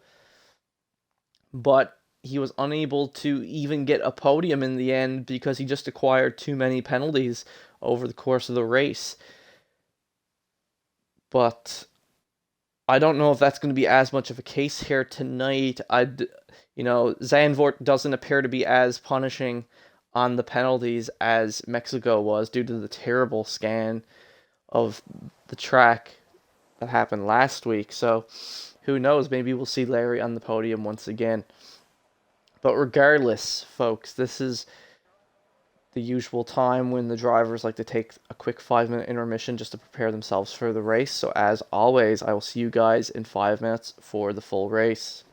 but he was unable to even get a podium in the end because he just acquired too many penalties over the course of the race. But I don't know if that's going to be as much of a case here tonight. Zandvoort doesn't appear to be as punishing on the penalties as Mexico was due to the terrible scan of the track that happened last week. So who knows, maybe we'll see Larry on the podium once again. But regardless, folks, this is the usual time when the drivers like to take a quick 5-minute intermission just to prepare themselves for the race. So as always, I will see you guys in 5 minutes for the full race.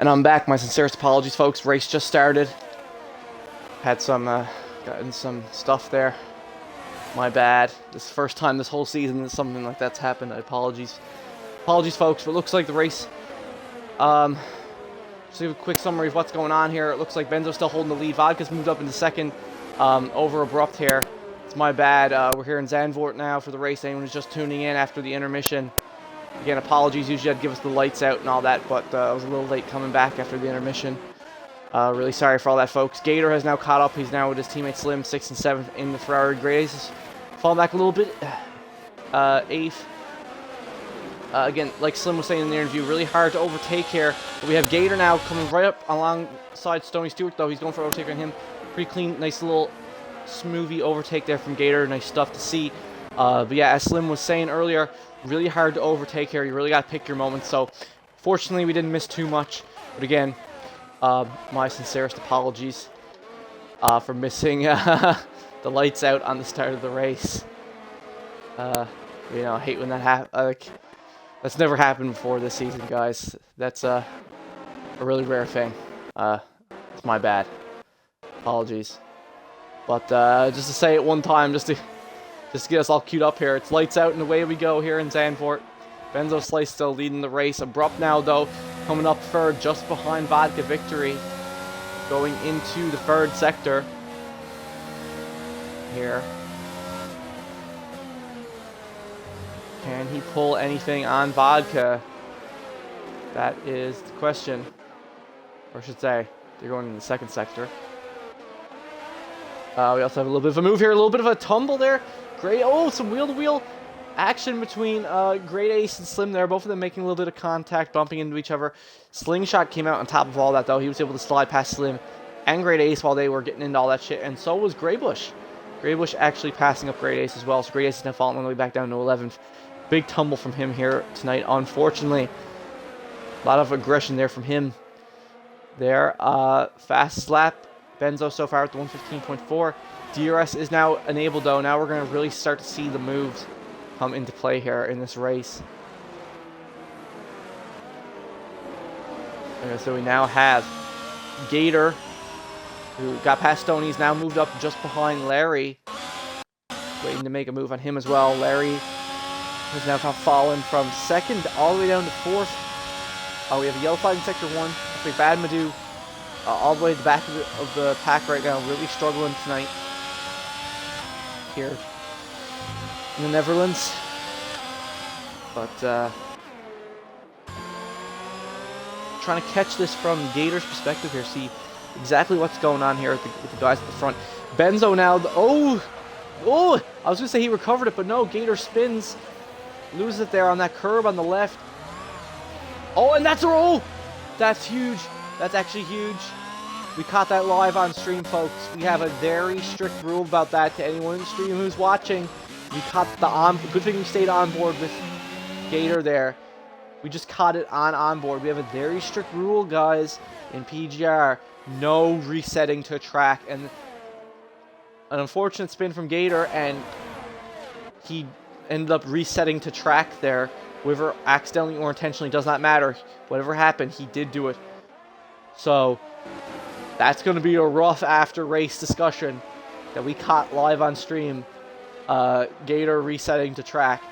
And I'm back. My sincerest apologies, folks. Race just started. Had some, gotten some stuff there. My bad. This is the first time this whole season that something like that's happened. Apologies, folks. But it looks like the race. Just give a quick summary of what's going on here. It looks like Benzo's still holding the lead. Vodka's moved up into second. Over abrupt here. It's my bad. We're here in Zandvoort now for the race. Anyone who's just tuning in after the intermission. Again, apologies. Usually I'd give us the lights out and all that, but I was a little late coming back after the intermission. Really sorry for all that, folks. Gator has now caught up. He's now with his teammate Slim, 6th and 7th in the Ferrari. Great Ace falling back a little bit. 8th. Again, like Slim was saying in the interview, really hard to overtake here. But we have Gator now coming right up alongside Stoney Stewart, though. He's going for overtake on him. Pretty clean, nice little smoothie overtake there from Gator. Nice stuff to see. But yeah, as Slim was saying earlier, really hard to overtake here. You really got to pick your moments. So, fortunately, we didn't miss too much. But again, my sincerest apologies for missing the lights out on the start of the race. You know, I hate when that happens. That's never happened before this season, guys. That's a really rare thing. It's my bad. Apologies. But just to say it one time, just to get us all queued up here. It's lights out and away we go here in Zandvoort. Benzo Slice still leading the race. Abrupt now, though, coming up third, just behind Vodka Victory. Going into the third sector. Here. Can he pull anything on Vodka? That is the question. Or I should say, they're going in the second sector. We also have a little bit of a move here, a little bit of a tumble there. Great, some wheel-to-wheel action between Great Ace and Slim there. Both of them making a little bit of contact, bumping into each other. Slingshot came out on top of all that, though. He was able to slide past Slim and Great Ace while they were getting into all that shit, and so was Greybush. Greybush actually passing up Great Ace as well, so Great Ace is now falling all the way back down to 11th. Big tumble from him here tonight, unfortunately. A lot of aggression there from him. There, fastest lap. Benzo so far at the 115.4. DRS is now enabled, though. Now we're going to really start to see the moves come into play here in this race. And so we now have Gator, who got past Stoney. He's now moved up just behind Larry. Waiting to make a move on him as well. Larry has now fallen from second all the way down to fourth. We have a yellow flag in sector 1. Okay, Bad Madu all the way to the back of the pack right now. Really struggling tonight here in the Netherlands. But trying to catch this from Gator's perspective here. See exactly what's going on here with the guys at the front. Benzo now. I was going to say he recovered it, but no. Gator spins. Loses it there on that curb on the left. Oh, and that's a roll! That's huge. That's actually huge. We caught that live on stream, folks. We have a very strict rule about that to anyone in the stream who's watching. We caught good thing we stayed on board with Gator there. We just caught it on board. We have a very strict rule, guys, in PGR. No resetting to track. And an unfortunate spin from Gator, and he ended up resetting to track there. Whether accidentally or intentionally does not matter. Whatever happened, he did do it. So that's going to be a rough after-race discussion that we caught live on stream. Gator resetting to track.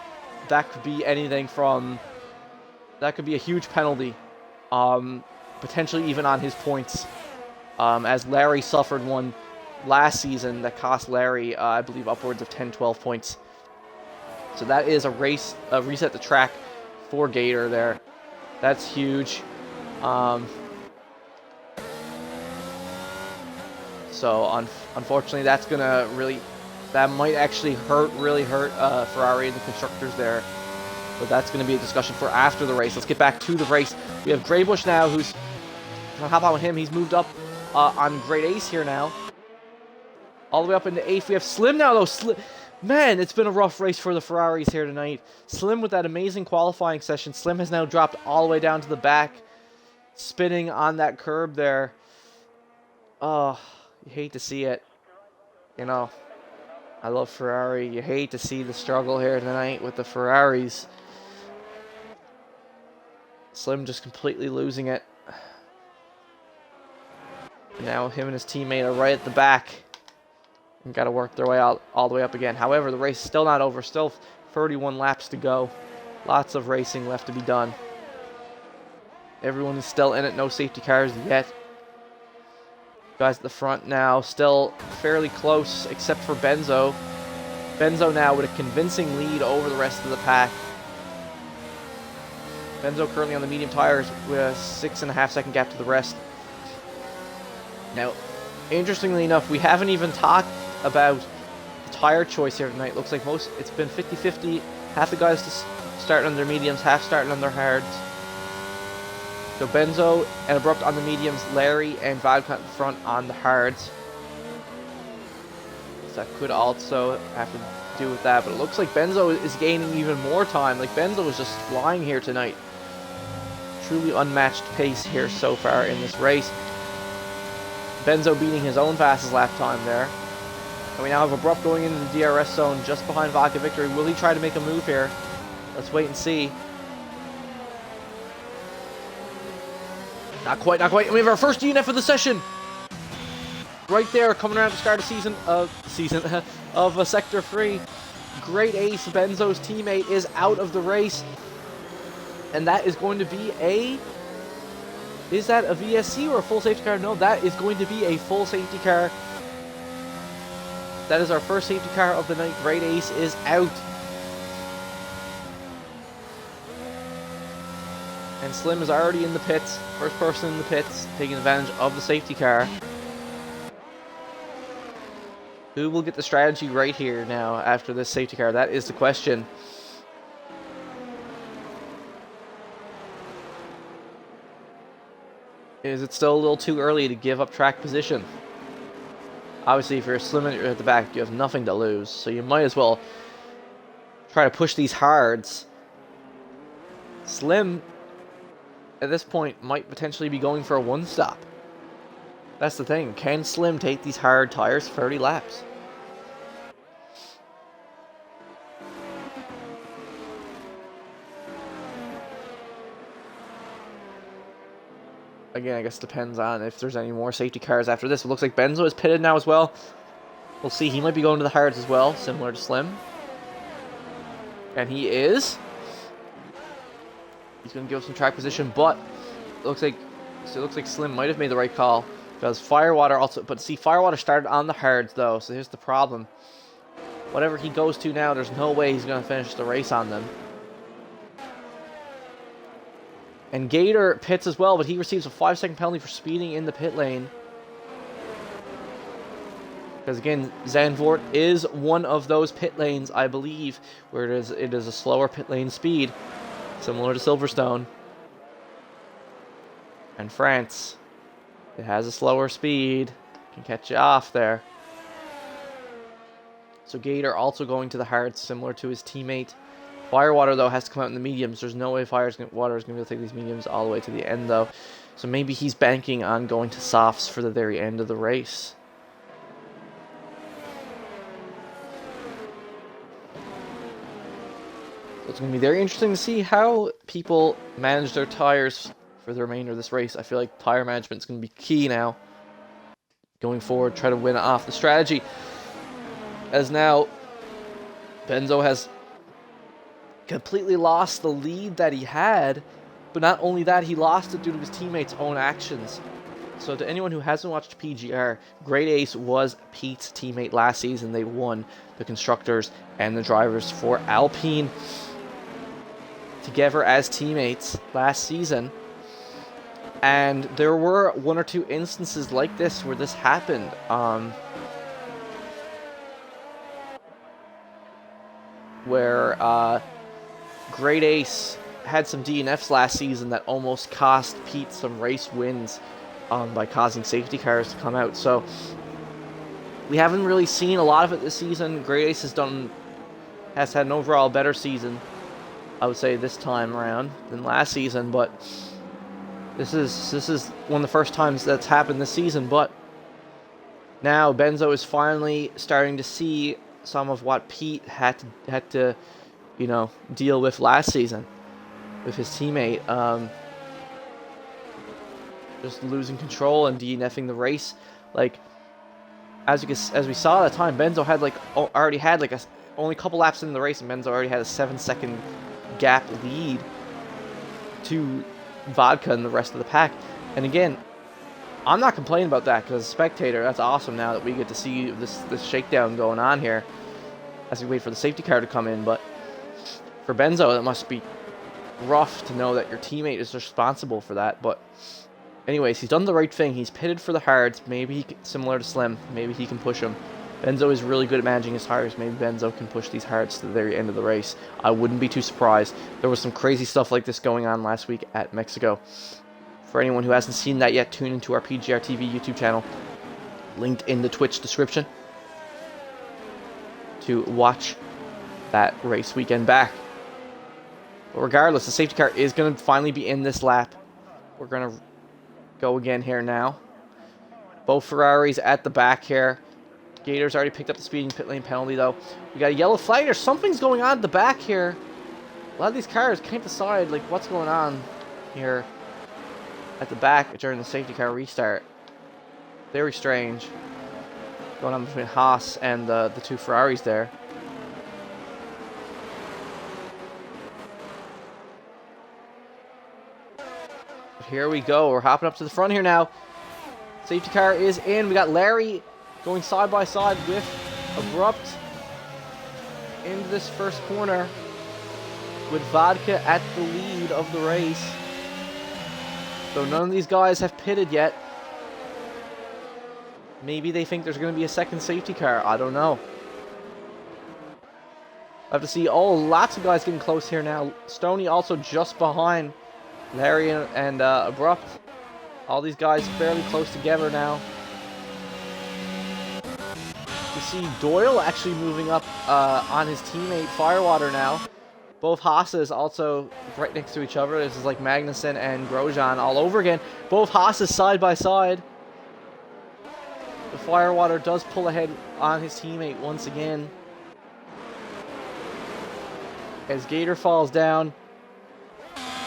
That could be anything from... That could be a huge penalty. Potentially even on his points. As Larry suffered one last season that cost Larry, I believe, upwards of 10-12 points. So that is a reset the track for Gator there. That's huge. So unfortunately, that's gonna that might actually really hurt Ferrari and the constructors there. But that's gonna be a discussion for after the race. Let's get back to the race. We have Greybush now, who's gonna hop on with him. He's moved up on Great Ace here now, all the way up into 8th. We have Slim now, though. Man, it's been a rough race for the Ferraris here tonight. Slim with that amazing qualifying session. Slim has now dropped all the way down to the back, spinning on that curb there. Oh, you hate to see it. You know, I love Ferrari. You hate to see the struggle here tonight with the Ferraris. Slim just completely losing it. Now him and his teammate are right at the back. And got to work their way all the way up again. However, the race is still not over. Still 31 laps to go. Lots of racing left to be done. Everyone is still in it. No safety cars yet. Guys at the front now still fairly close except for Benzo. Benzo now with a convincing lead over the rest of the pack. Benzo currently on the medium tires with a 6.5 second gap to the rest. Now, interestingly enough, we haven't even talked about the tire choice here tonight. Looks like it's been 50-50. Half the guys starting on their mediums, half starting on their hards. So Benzo and Abrupt on the mediums, Larry and Vodka at the front on the hards. So that could also have to do with that, but it looks like Benzo is gaining even more time. Like Benzo is just flying here tonight. Truly unmatched pace here so far in this race. Benzo beating his own fastest lap time there. And we now have Abrupt going into the DRS zone just behind Vodka Victory. Will he try to make a move here? Let's wait and see. Not quite, not quite. And we have our first DNF of the session. Right there, coming around the start of Sector 3. Great Ace, Benzo's teammate, is out of the race. And that is going to be a... Is that a VSC or a full safety car? No, that is going to be a full safety car. That is our first safety car of the night. Great Ace is out. And Slim is already in the pits. First person in the pits, taking advantage of the safety car. Who will get the strategy right here now after this safety car? That is the question. Is it still a little too early to give up track position? Obviously, if you're Slim and you're at the back, you have nothing to lose. So you might as well try to push these hards. Slim, at this point, might potentially be going for a one-stop. That's the thing. Can Slim take these hard tires 30 laps? Again, I guess it depends on if there's any more safety cars after this. It looks like Benzo is pitted now as well. We'll see. He might be going to the hards as well, similar to Slim. And he is. He's going to give up some track position, but it looks like Slim might have made the right call. Because Firewater also... But see, Firewater started on the hards, though, so here's the problem. Whatever he goes to now, there's no way he's going to finish the race on them. And Gator pits as well, but he receives a 5-second penalty for speeding in the pit lane. Because again, Zandvoort is one of those pit lanes, I believe, where it is a slower pit lane speed, similar to Silverstone. And France, it has a slower speed, can catch you off there. So Gator also going to the hards, similar to his teammate. Firewater, though, has to come out in the mediums. There's no way Water is going to be able to take these mediums all the way to the end, though. So maybe he's banking on going to softs for the very end of the race. So it's going to be very interesting to see how people manage their tires for the remainder of this race. I feel like tire management is going to be key now. Going forward, try to win off the strategy. As now, Benzo has completely lost the lead that he had, but not only that, he lost it due to his teammates' own actions. So to anyone who hasn't watched PGR, Great Ace was Pete's teammate last season. They won the constructors and the drivers for Alpine together as teammates last season. And there were one or two instances like this where this happened. Where Great Ace had some DNFs last season that almost cost Pete some race wins by causing safety cars to come out. So we haven't really seen a lot of it this season. Great Ace has had an overall better season, I would say, this time around than last season. But this is one of the first times that's happened this season. But now Benzo is finally starting to see some of what Pete had to deal with last season with his teammate. just losing control and DNFing the race. Like, as we saw at the time, Benzo had already had only a couple laps in the race, and Benzo already had a 7-second gap lead to Vodka and the rest of the pack. And again, I'm not complaining about that, because as a spectator, that's awesome now that we get to see this shakedown going on here as we wait for the safety car to come in. But for Benzo, it must be rough to know that your teammate is responsible for that. But anyways, he's done the right thing. He's pitted for the hards. Maybe similar to Slim, maybe he can push him. Benzo is really good at managing his tires. Maybe Benzo can push these hards to the very end of the race. I wouldn't be too surprised. There was some crazy stuff like this going on last week at Mexico. For anyone who hasn't seen that yet, tune into our PGR TV YouTube channel, linked in the Twitch description, to watch that race weekend back. But regardless, the safety car is going to finally be in this lap. We're going to go again here now. Both Ferraris at the back here. Gator's already picked up the speeding pit lane penalty, though. We got a yellow flag. There's something's going on at the back here. A lot of these cars can't decide what's going on here at the back during the safety car restart. Very strange. Going on between Haas and the two Ferraris there. But here we go. We're hopping up to the front here now. Safety car is in. We got Larry going side by side with Abrupt into this first corner, with Vodka at the lead of the race. So none of these guys have pitted yet. Maybe they think there's going to be a second safety car. I don't know. I have to see. Oh, lots of guys getting close here now. Stoney also just behind Larry and Abrupt. All these guys fairly close together now. You see Doyle actually moving up on his teammate Firewater now. Both Haas's also right next to each other. This is like Magnussen and Grosjean all over again. Both Haas's side by side. The Firewater does pull ahead on his teammate once again. As Gator falls down.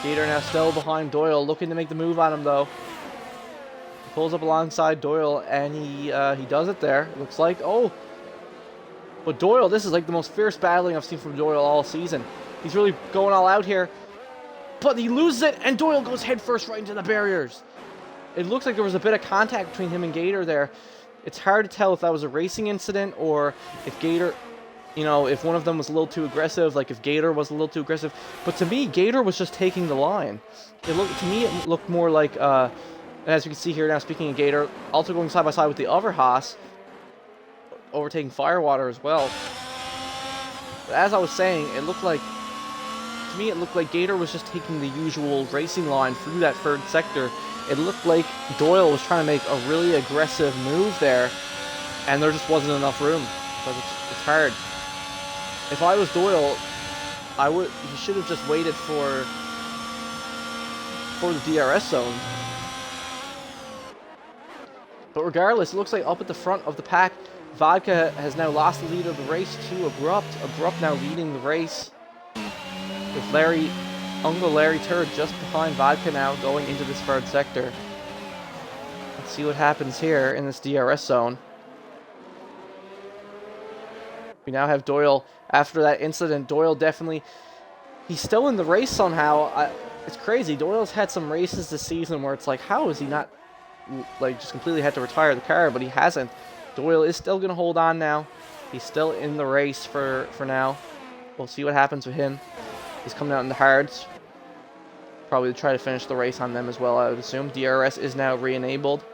Gator now still behind Doyle, looking to make the move on him though. He pulls up alongside Doyle, and he does it there. It looks like. Oh! But Doyle, this is like the most fierce battling I've seen from Doyle all season. He's really going all out here. But he loses it, and Doyle goes headfirst right into the barriers. It looks like there was a bit of contact between him and Gator there. It's hard to tell if that was a racing incident or if Gator, if one of them was a little too aggressive, like if Gator was a little too aggressive. But to me, Gator was just taking the line. To me, it looked more like, and as you can see here now, speaking of Gator, also going side by side with the other Haas, overtaking Firewater as well. But as I was saying, to me, it looked like Gator was just taking the usual racing line through that third sector. It looked like Doyle was trying to make a really aggressive move there, and there just wasn't enough room. But it's hard. If I was Doyle, he should have just waited for the DRS zone. But regardless, it looks like up at the front of the pack, Vodka has now lost the lead of the race to Abrupt. Abrupt now leading the race, with Uncle Larry Turd just behind Vodka now going into this third sector. Let's see what happens here in this DRS zone. We now have Doyle. After that incident, Doyle he's still in the race somehow. It's crazy. Doyle's had some races this season where it's like, how is he not, just completely had to retire the car, but he hasn't. Doyle is still going to hold on now. He's still in the race for now. We'll see what happens with him. He's coming out in the hards. Probably to try to finish the race on them as well, I would assume. DRS is now re-enabled.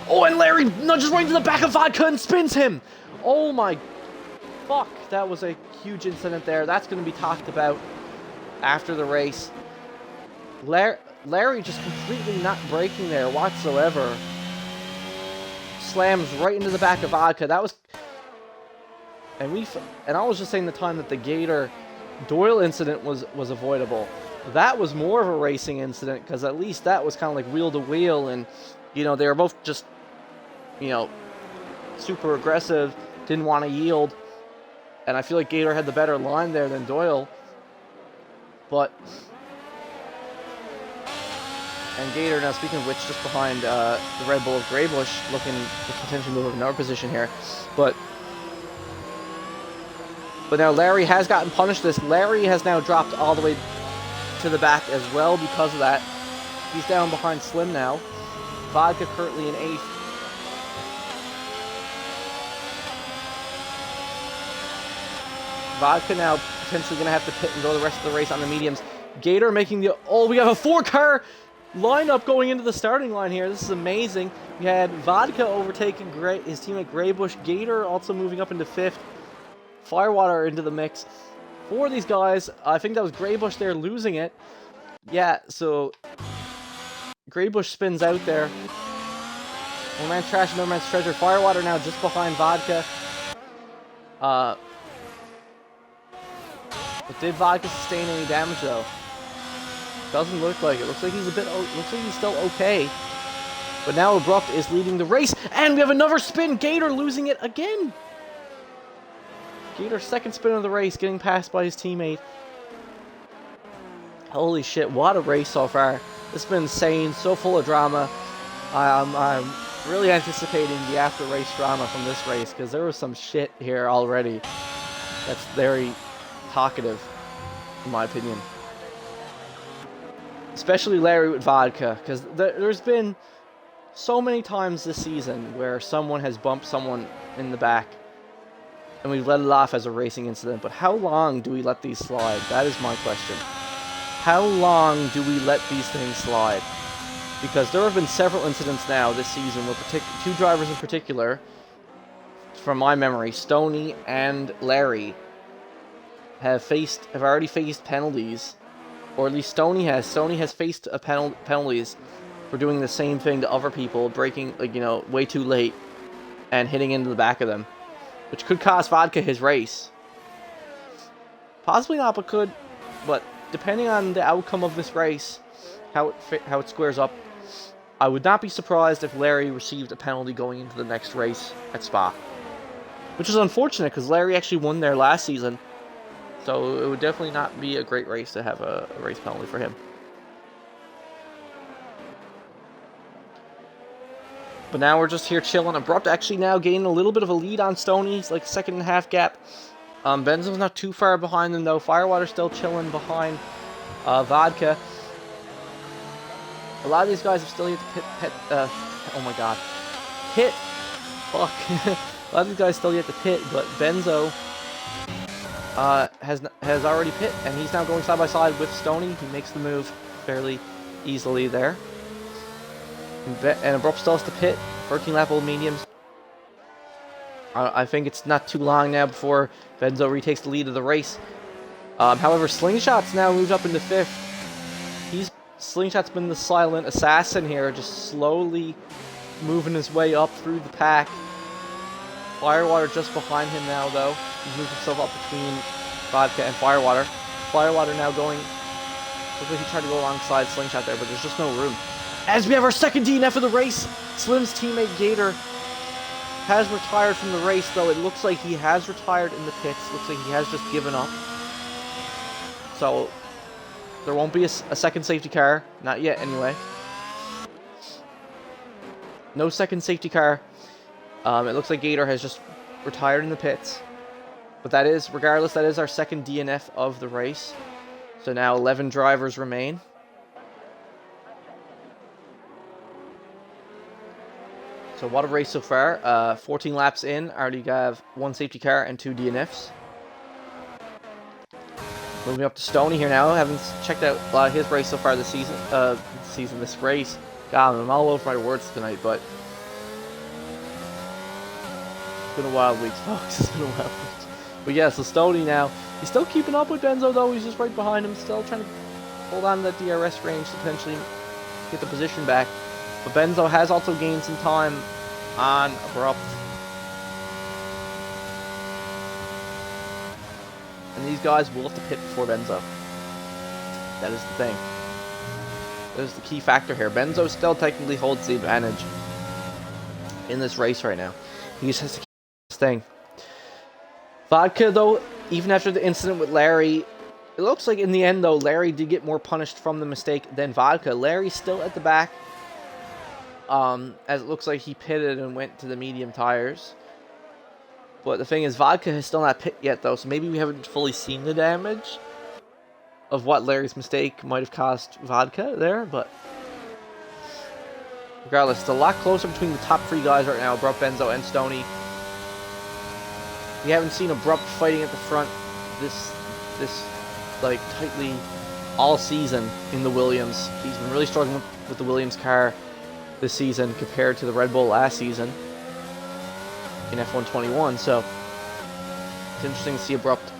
Oh, and Larry nudges right into the back of Vodka and spins him. Oh my fuck. That was a huge incident there. That's going to be talked about after the race. Larry just completely not braking there whatsoever. Slams right into the back of Vodka. That was... And I was just saying the time that the Gator Doyle incident was avoidable. That was more of a racing incident, because at least that was kind of like wheel to wheel, and they were both just super aggressive, didn't want to yield, and I feel like Gator had the better line there than Doyle. But And Gator, now speaking of which, just behind the Red Bull of Greybush, looking to potentially move up another position here. But now Larry has gotten punished this. Larry has now dropped all the way to the back as well because of that. He's down behind Slim now. Vodka currently in 8th. Vodka now potentially going to have to pit and go the rest of the race on the mediums. Gator making the... Oh, we have a 4-car lineup going into the starting line here. This is amazing. We had Vodka overtaking his teammate Greybush. Gator also moving up into 5th. Firewater into the mix. 4 of these guys, I think that was Greybush there losing it. Yeah, so Greybush spins out there. One man's trash, another man's treasure. Firewater now just behind Vodka. But did Vodka sustain any damage though? Doesn't look like it. Looks like he's looks like he's still okay. But now Abrupt is leading the race, and we have another spin. Gator losing it again. Gator's second spin of the race, getting passed by his teammate. Holy shit! What a race so far. This has been insane. So full of drama. I'm really anticipating the after-race drama from this race because there was some shit here already. That's very talkative, in my opinion. Especially Larry with Vodka, because there's been so many times this season where someone has bumped someone in the back, and we've let it off as a racing incident. But how long do we let these slide? That is my question. How long do we let these things slide? Because there have been several incidents now this season where 2 drivers in particular, from my memory, Stoney and Larry, have already faced penalties, or at least Stoney has. Stoney has faced penalties for doing the same thing to other people, braking way too late and hitting into the back of them, which could cost Vodka his race. Possibly not, but could. But depending on the outcome of this race, how it squares up, I would not be surprised if Larry received a penalty going into the next race at Spa, which is unfortunate because Larry actually won there last season. So it would definitely not be a great race to have a race penalty for him. But now we're just here chilling. Abrupt actually now gaining a little bit of a lead on Stoney. He's like 2.5 gap. Benzo's not too far behind them though. Firewater's still chilling behind Vodka. A lot of these guys have still yet to pit. Oh my god. Pit. Fuck. A lot of these guys still yet to pit, but Benzo has already pit, and he's now going side by side with Stoney. He makes the move fairly easily there. And Abrupt still has to pit. 13-lap old mediums. I think it's not too long now before Benzo retakes the lead of the race. However, Slingshot's now moved up into 5th. Slingshot's been the silent assassin here, just slowly moving his way up through the pack. Firewater just behind him now, though. He's moved himself up between Vodka and Firewater. Firewater now going... Looks like he tried to go alongside Slingshot there, but there's just no room. As we have our second DNF of the race, Slim's teammate Gator has retired from the race, though. It looks like he has retired in the pits. Looks like he has just given up. So, there won't be a second safety car. Not yet, anyway. No second safety car. It looks like Gator has just retired in the pits. But that is, regardless, that is our second DNF of the race. So now 11 drivers remain. So what a race so far. 14 laps in, already have 1 safety car and 2 DNFs. Moving up to Stoney here now. Haven't checked out a lot of his race so far this season. This race. God, I'm all over my words tonight, but it's been a wild week, folks. It's been a wild week. But yeah, so Stoney now. He's still keeping up with Benzo, though. He's just right behind him. Still trying to hold on to that DRS range to potentially get the position back. But Benzo has also gained some time on Abrupt. And these guys will have to pit before Benzo. That is the thing. That is the key factor here. Benzo still technically holds the advantage in this race right now. He just has to keep this thing. Vodka, though, even after the incident with Larry, It looks like in the end, though, Larry did get more punished from the mistake than Vodka. Larry's still at the back, as it looks like he pitted and went to the medium tires. But the thing is, Vodka has still not pit yet, though, so maybe we haven't fully seen the damage of what Larry's mistake might have cost Vodka there, but regardless, it's a lot closer between the top 3 guys right now, Abrupt, Benzo, and Stony. We haven't seen Abrupt fighting at the front this like tightly all season in the Williams. He's been really struggling with the Williams car this season compared to the Red Bull last season in F121, so it's interesting to see Abrupt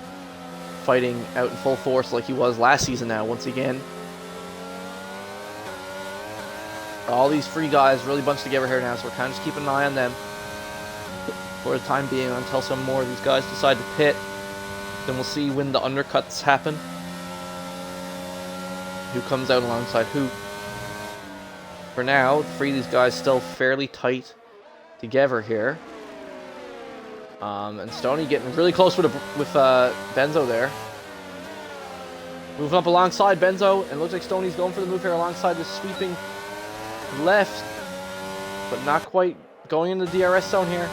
fighting out in full force like he was last season now, once again. All these 3 guys really bunched together here now, so we're kind of just keeping an eye on them for the time being until some more of these guys decide to pit. Then we'll see when the undercuts happen, who comes out alongside who. For now, 3 of these guys still fairly tight together here. And Stony getting really close with Benzo there. Moving up alongside Benzo, and looks like Stony's going for the move here alongside the sweeping left, but not quite going in the DRS zone here.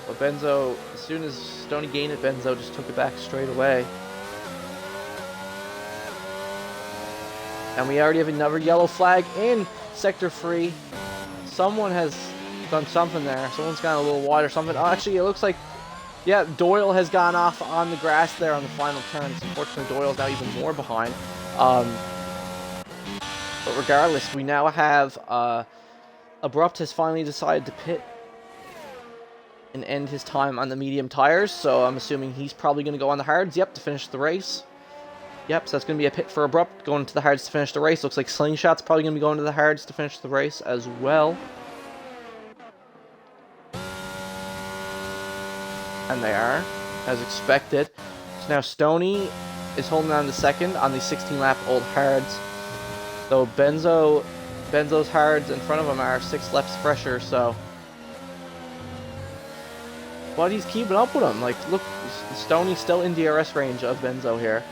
But Benzo, as soon as Stony gained it, Benzo just took it back straight away. And we already have another yellow flag in Sector 3. Someone has done something there. Someone's gone a little wide or something. Oh, actually, it looks like, yeah, Doyle has gone off on the grass there on the final turns. Unfortunately, Doyle's now even more behind. But regardless, we now have Abrupt has finally decided to pit and end his time on the medium tires. So I'm assuming he's probably going to go on the hards, yep, to finish the race. Yep, so that's going to be a pit for Abrupt, going to the hards to finish the race. Looks like Slingshot's probably going to be going to the hards to finish the race as well. And they are, as expected. So now Stony is holding on to second on the 16-lap old hards. Though Benzo's hards in front of him are 6 laps fresher, so. But he's keeping up with him. Like, look, Stony's still in DRS range of Benzo here.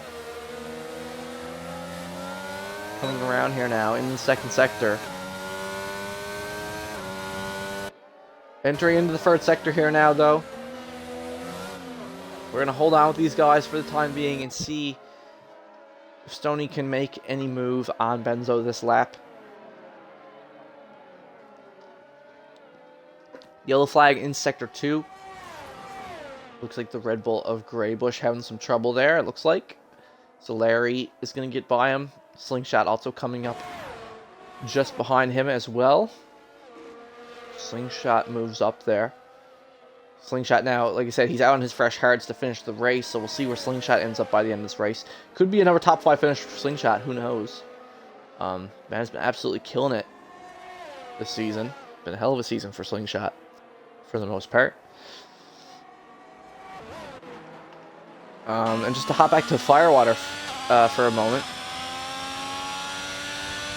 Coming around here now in the second sector. Entering into the third sector here now, though. We're going to hold on with these guys for the time being and see if Stony can make any move on Benzo this lap. Yellow flag in Sector 2. Looks like the Red Bull of Greybush having some trouble there, it looks like. So Larry is going to get by him. Slingshot also coming up just behind him as well. Slingshot moves up there. Slingshot now, like I said, he's out on his fresh hards to finish the race, so we'll see where Slingshot ends up by the end of this race. Could be another top 5 finish for Slingshot, who knows. Man's been absolutely killing it this season. Been a hell of a season for Slingshot, for the most part. And just to hop back to Firewater for a moment.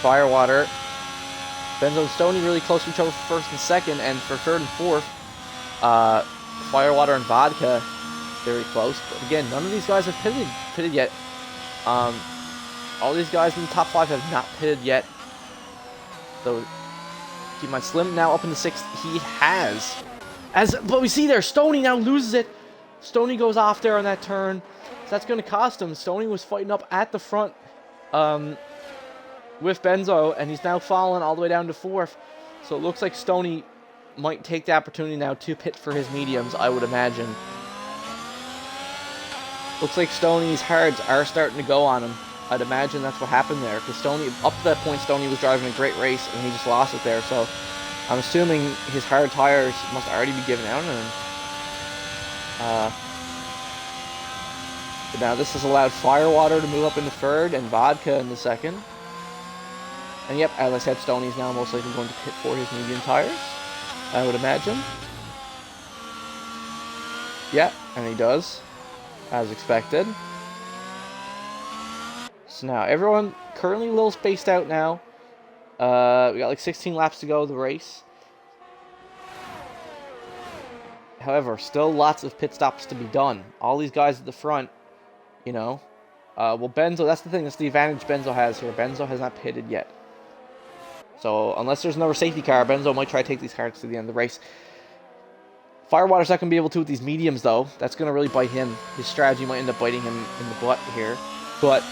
Firewater, Benzo and Stony really close to each other for first and second, and for third and fourth, Firewater and Vodka very close. But again, none of these guys have pitted yet. All these guys in the top 5 have not pitted yet. So keep in mind, Slim now up in the 6th. He has. But we see there, Stony now loses it. Stony goes off there on that turn. So that's going to cost him. Stony was fighting up at the front with Benzo, and he's now fallen all the way down to 4th. So it looks like Stony might take the opportunity now to pit for his mediums, I would imagine. Looks like Stony's hards are starting to go on him. I'd imagine that's what happened there, because Stony, up to that point, Stony was driving a great race, and he just lost it there. So I'm assuming his hard tires must already be given out on him. But now this has allowed Firewater to move up into third, and Vodka in the second. And yep, as I said, Stony's now most likely going to pit for his medium tires, I would imagine. Yeah, and he does, as expected. So now, everyone currently a little spaced out now. We got like 16 laps to go of the race. However, still lots of pit stops to be done. All these guys at the front, you know. Well, Benzo, that's the thing. That's the advantage Benzo has here. Benzo has not pitted yet. So, unless there's another safety car, Benzo might try to take these cars to the end of the race. Firewater's not going to be able to with these mediums, though. That's going to really bite him. His strategy might end up biting him in the butt here. But,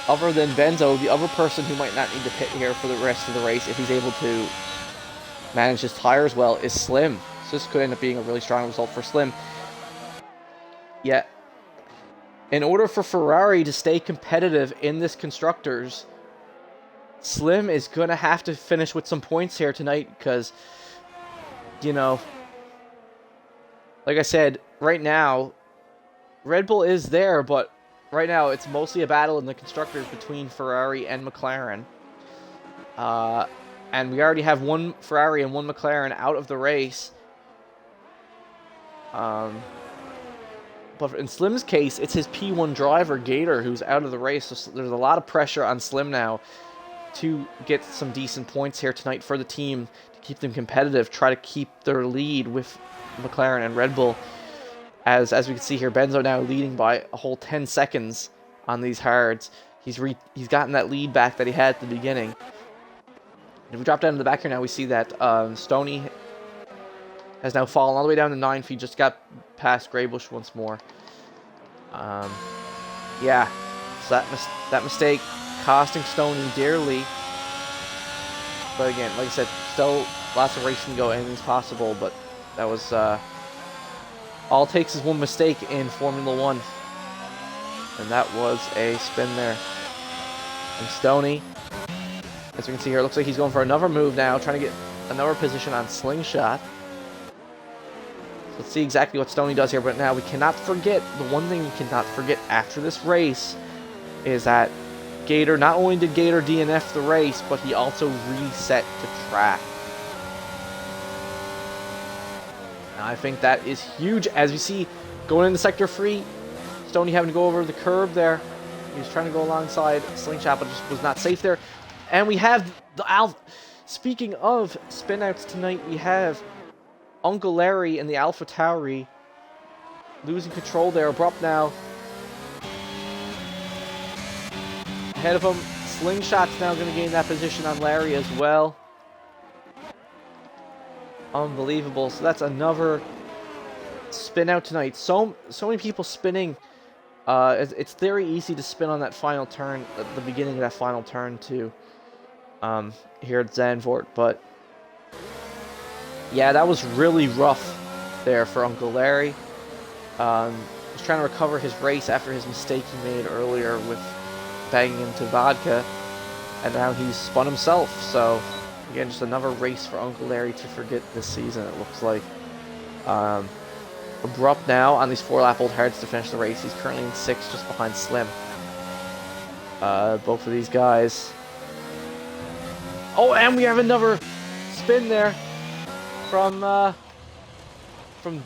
other than Benzo, the other person who might not need to pit here for the rest of the race, if he's able to manage his tires well, is Slim. So this could end up being a really strong result for Slim. Yeah. In order for Ferrari to stay competitive in this Constructors, Slim is going to have to finish with some points here tonight because, you know, like I said, right now, Red Bull is there, but right now it's mostly a battle in the Constructors between Ferrari and McLaren. And we already have one Ferrari and one McLaren out of the race. But in Slim's case, it's his P1 driver, Gator, who's out of the race. So there's a lot of pressure on Slim now to get some decent points here tonight for the team to keep them competitive, try to keep their lead with McLaren and Red Bull. As we can see here, Benzo now leading by a whole 10 seconds on these hards. He's gotten that lead back that he had at the beginning. If we drop down to the back here now, we see that Stoney has now fallen all the way down to 9 feet. Just got past Graybush once more. Yeah, so that mistake costing Stoney dearly. But again, like I said, still lots of racing to go, anything's possible. But that was all it takes is one mistake in Formula 1, and that was a spin there. And Stoney, as we can see here, looks like he's going for another move now, trying to get another position on Slingshot. Let's see exactly what Stoney does here, but now we cannot forget, the one thing we cannot forget after this race is that Gator, not only did Gator DNF the race, but he also reset the track. And I think that is huge. As you see, going into Sector 3, Stoney having to go over the curb there. He was trying to go alongside Slingshot, but just was not safe there. And we have the Speaking of spinouts tonight, we have Uncle Larry and the Alpha Tauri losing control there. Abrupt now. Ahead of him, Slingshot's now going to gain that position on Larry as well. Unbelievable. So that's another spin out tonight. So many people spinning. It's very easy to spin on that final turn, at the beginning of that final turn too. Here at Zandvoort, but yeah, that was really rough there for Uncle Larry. He's trying to recover his race after his mistake he made earlier with banging into Vodka, and now he's spun himself. So again, just another race for Uncle Larry to forget this season, it looks like. Abrupt now on these 4-lap old hards to finish the race. He's currently in 6th, just behind Slim. Both of these guys. Oh, and we have another spin there from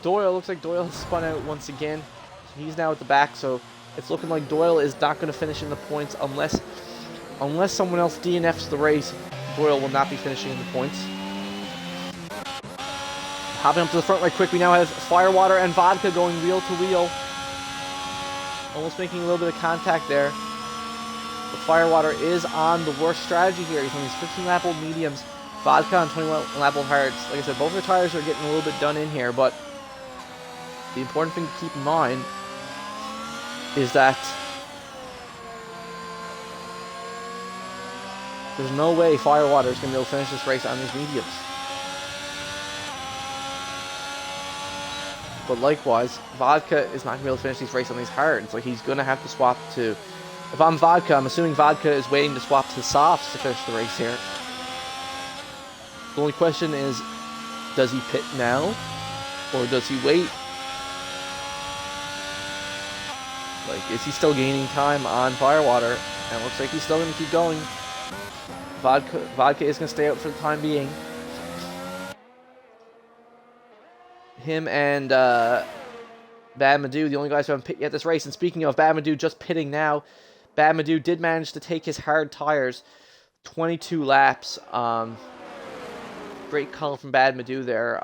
Doyle. Looks like Doyle has spun out once again. He's now at the back, so it's looking like Doyle is not going to finish in the points unless someone else DNFs the race. Doyle will not be finishing in the points. Hopping up to the front right quick, we now have Firewater and Vodka going wheel to wheel. Almost making a little bit of contact there. But Firewater is on the worst strategy here. He's on these 15-lap old mediums. Vodka on 21-lap old hards. Like I said, both their tires are getting a little bit done in here, but the important thing to keep in mind is that there's no way Firewater is going to be able to finish this race on these mediums. But likewise, Vodka is not going to be able to finish these races on these hards. Like, he's going to have to swap to... If I'm Vodka, I'm assuming Vodka is waiting to swap to the softs to finish the race here. The only question is, does he pit now? Or does he wait? Like, is he still gaining time on Firewater? And it looks like he's still going to keep going. Vodka is going to stay out for the time being. Him and Bad Madu, the only guys who haven't pit yet this race. And speaking of Bad Madu just pitting now, Bad Madu did manage to take his hard tires 22 laps. Great call from Bad Madu there.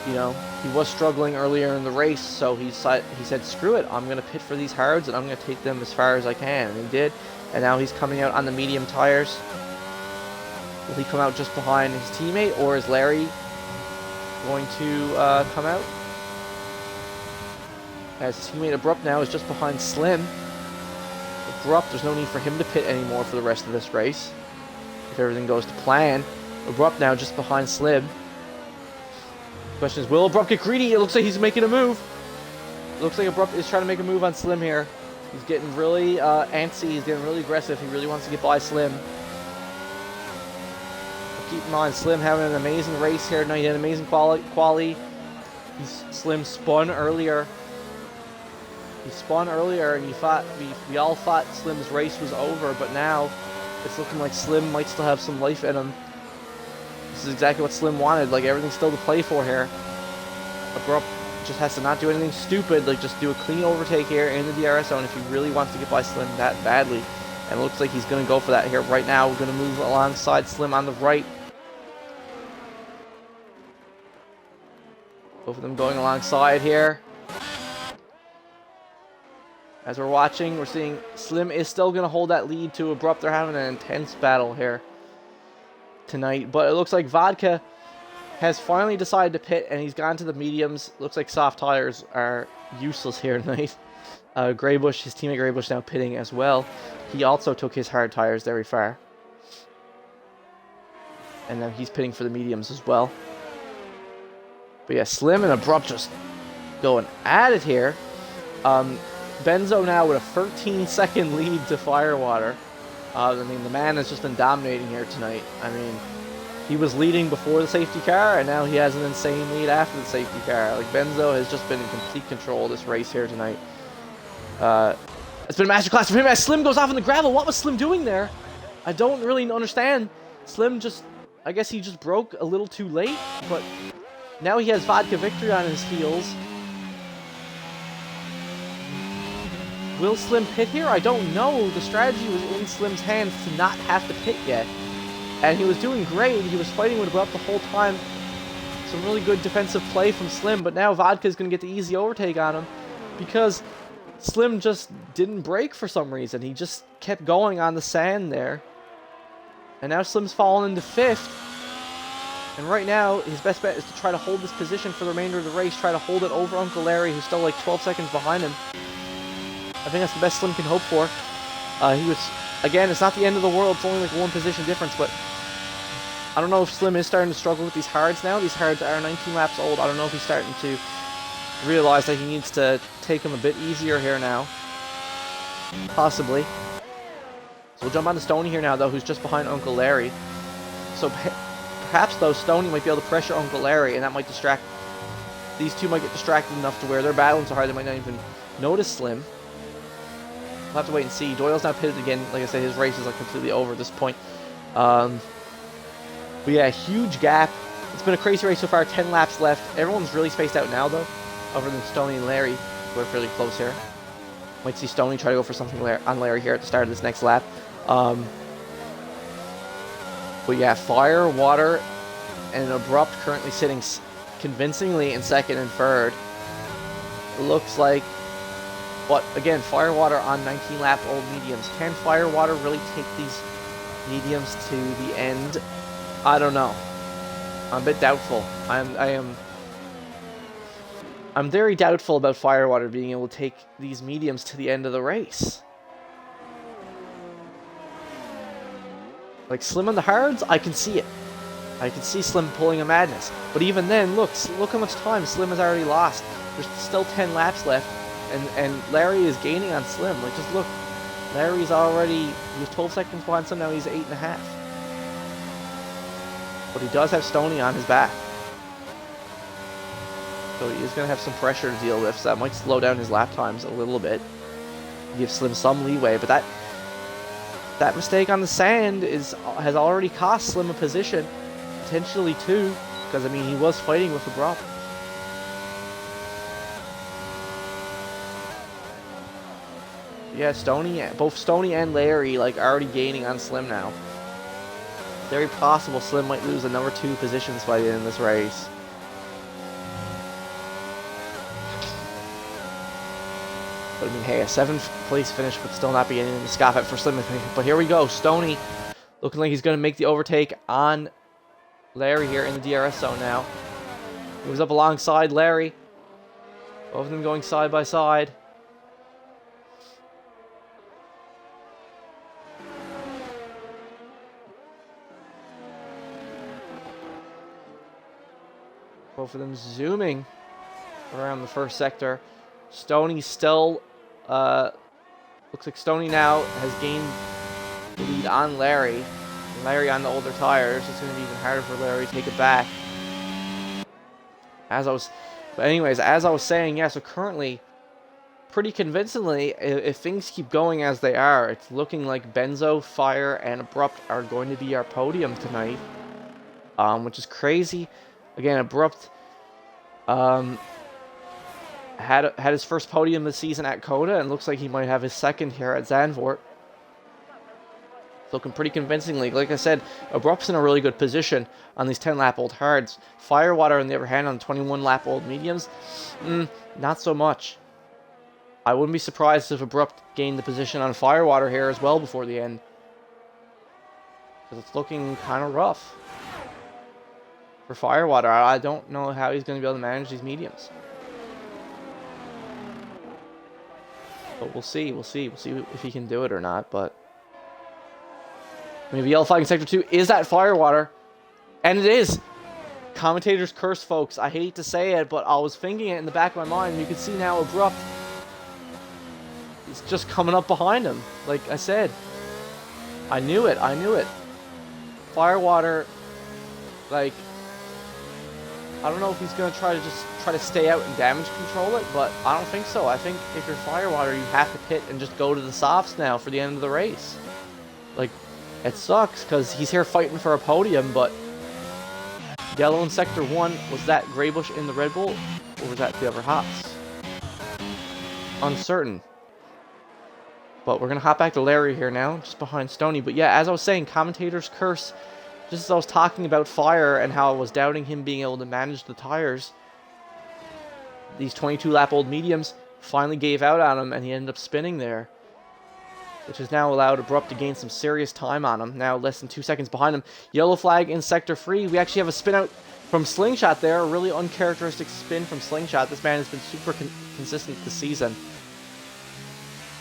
you know, he was struggling earlier in the race, so he said, screw it, I'm going to pit for these hards, and I'm going to take them as far as I can, and he did, and now he's coming out on the medium tires. Will he come out just behind his teammate, or is Larry going to come out? As his teammate Abrupt now is just behind Slim. Abrupt, there's no need for him to pit anymore for the rest of this race, if everything goes to plan. Abrupt now just behind Slim. Question is, will Abrupt get greedy? It looks like he's making a move. It looks like Abrupt is trying to make a move on Slim here. He's getting really antsy. He's getting really aggressive. He really wants to get by Slim. But keep in mind, Slim having an amazing race here tonight. He had an amazing quali. Slim spun earlier. He spun earlier, and we all thought Slim's race was over, but now it's looking like Slim might still have some life in him. This is exactly what Slim wanted. Like, everything's still to play for here. Abrupt just has to not do anything stupid. Like, just do a clean overtake here in the DRS zone if he really wants to get by Slim that badly. And it looks like he's going to go for that here. Right now, we're going to move alongside Slim on the right. Both of them going alongside here. As we're watching, we're seeing Slim is still going to hold that lead to Abrupt. They're having an intense battle here tonight, but it looks like Vodka has finally decided to pit, and he's gone to the mediums. Looks like soft tires are useless here tonight. Graybush, his teammate Graybush, now pitting as well. He also took his hard tires very far, and now he's pitting for the mediums as well. But yeah, Slim and Abrupt just going at it here. Benzo now with a 13-second lead to Firewater. I mean, the man has just been dominating here tonight. I mean, he was leading before the safety car, and now he has an insane lead after the safety car. Like, Benzo has just been in complete control of this race here tonight. It's been a masterclass for him as Slim goes off in the gravel. What was Slim doing there? I don't really understand. Slim just, I guess he just broke a little too late, but now he has Vodka Victory on his heels. Will Slim pit here? I don't know. The strategy was in Slim's hands to not have to pit yet. And he was doing great. He was fighting with Abrupt the whole time. Some really good defensive play from Slim, but now Vodka's going to get the easy overtake on him because Slim just didn't brake for some reason. He just kept going on the sand there. And now Slim's fallen into 5th. And right now, his best bet is to try to hold this position for the remainder of the race, try to hold it over Uncle Larry, who's still like 12 seconds behind him. I think that's the best Slim can hope for. He was, again, it's not the end of the world. It's only like 1 position difference, but I don't know if Slim is starting to struggle with these hards now. These hards are 19 laps old. I don't know if he's starting to realize that he needs to take them a bit easier here now. Possibly. So we'll jump on to Stoney here now, though, who's just behind Uncle Larry. So perhaps, though, Stoney might be able to pressure Uncle Larry, and that might distract... These two might get distracted enough to where they're battling so hard they might not even notice Slim. We'll have to wait and see. Doyle's now pitted again. Like I said, his race is like completely over at this point. But yeah, huge gap. It's been a crazy race so far. 10 laps left. Everyone's really spaced out now, though, other than Stoney and Larry, who are fairly close here. Might see Stoney try to go for something on Larry here at the start of this next lap. But yeah, Fire, Water, and Abrupt currently sitting convincingly in 2nd and 3rd. It looks like, but again, Firewater on 19-lap old mediums. Can Firewater really take these mediums to the end? I don't know. I'm a bit doubtful. I'm very doubtful about Firewater being able to take these mediums to the end of the race. Like, Slim on the hards, I can see it. I can see Slim pulling a madness. But even then, look how much time Slim has already lost. There's still 10 laps left, and Larry is gaining on Slim. Like, just look. Larry's already, he was 12 seconds behind Slim, now he's 8.5. But he does have Stoney on his back. So he is going to have some pressure to deal with, so that might slow down his lap times a little bit. Give Slim some leeway, but that mistake on the sand has already cost Slim a position. Potentially 2, because, I mean, he was fighting with Abrupt. Yeah, both Stoney and Larry, like, already gaining on Slim now. Very possible Slim might lose another 2 positions by the end of this race. But I mean, hey, a 7th place finish would still not be anything to scoff at for Slim. But here we go. Stoney looking like he's going to make the overtake on Larry here in the DRS zone now. Moves up alongside Larry. Both of them going side by side. Both of them zooming around the first sector. Stoney still, looks like Stoney now has gained the lead on Larry. Larry on the older tires. It's going to be even harder for Larry to take it back. But anyways, as I was saying, yeah, so currently, pretty convincingly, if things keep going as they are, it's looking like Benzo, Fire, and Abrupt are going to be our podium tonight. Which is crazy. Again, Abrupt had his first podium this season at Coda, and looks like he might have his second here at Zandvoort. Looking pretty convincingly. Like I said, Abrupt's in a really good position on these 10-lap-old hards. Firewater, on the other hand, on 21-lap-old mediums, not so much. I wouldn't be surprised if Abrupt gained the position on Firewater here as well before the end. Because it's looking kind of rough for Firewater. I don't know how he's going to be able to manage these mediums. But we'll see. We'll see if he can do it or not, but maybe yellow flag in Sector 2. Is that Firewater? And it is. Commentator's curse, folks. I hate to say it, but I was thinking it in the back of my mind. You can see now Abrupt is just coming up behind him. Like I said. I knew it. Firewater, like, I don't know if he's going to try to stay out and damage control it, but I don't think so. I think if you're Firewater, you have to pit and just go to the softs now for the end of the race. Like, it sucks because he's here fighting for a podium, but yellow in Sector 1, was that Graybush in the Red Bull, or was that the other Haas? Uncertain. But we're going to hop back to Larry here now, just behind Stoney. But yeah, as I was saying, commentator's curse, just as I was talking about Fire and how I was doubting him being able to manage the tires, these 22-lap-old mediums finally gave out on him, and he ended up spinning there, which has now allowed Abrupt to gain some serious time on him. Now less than 2 seconds behind him. Yellow flag in Sector 3. We actually have a spin out from Slingshot there. A really uncharacteristic spin from Slingshot. This man has been super consistent this season.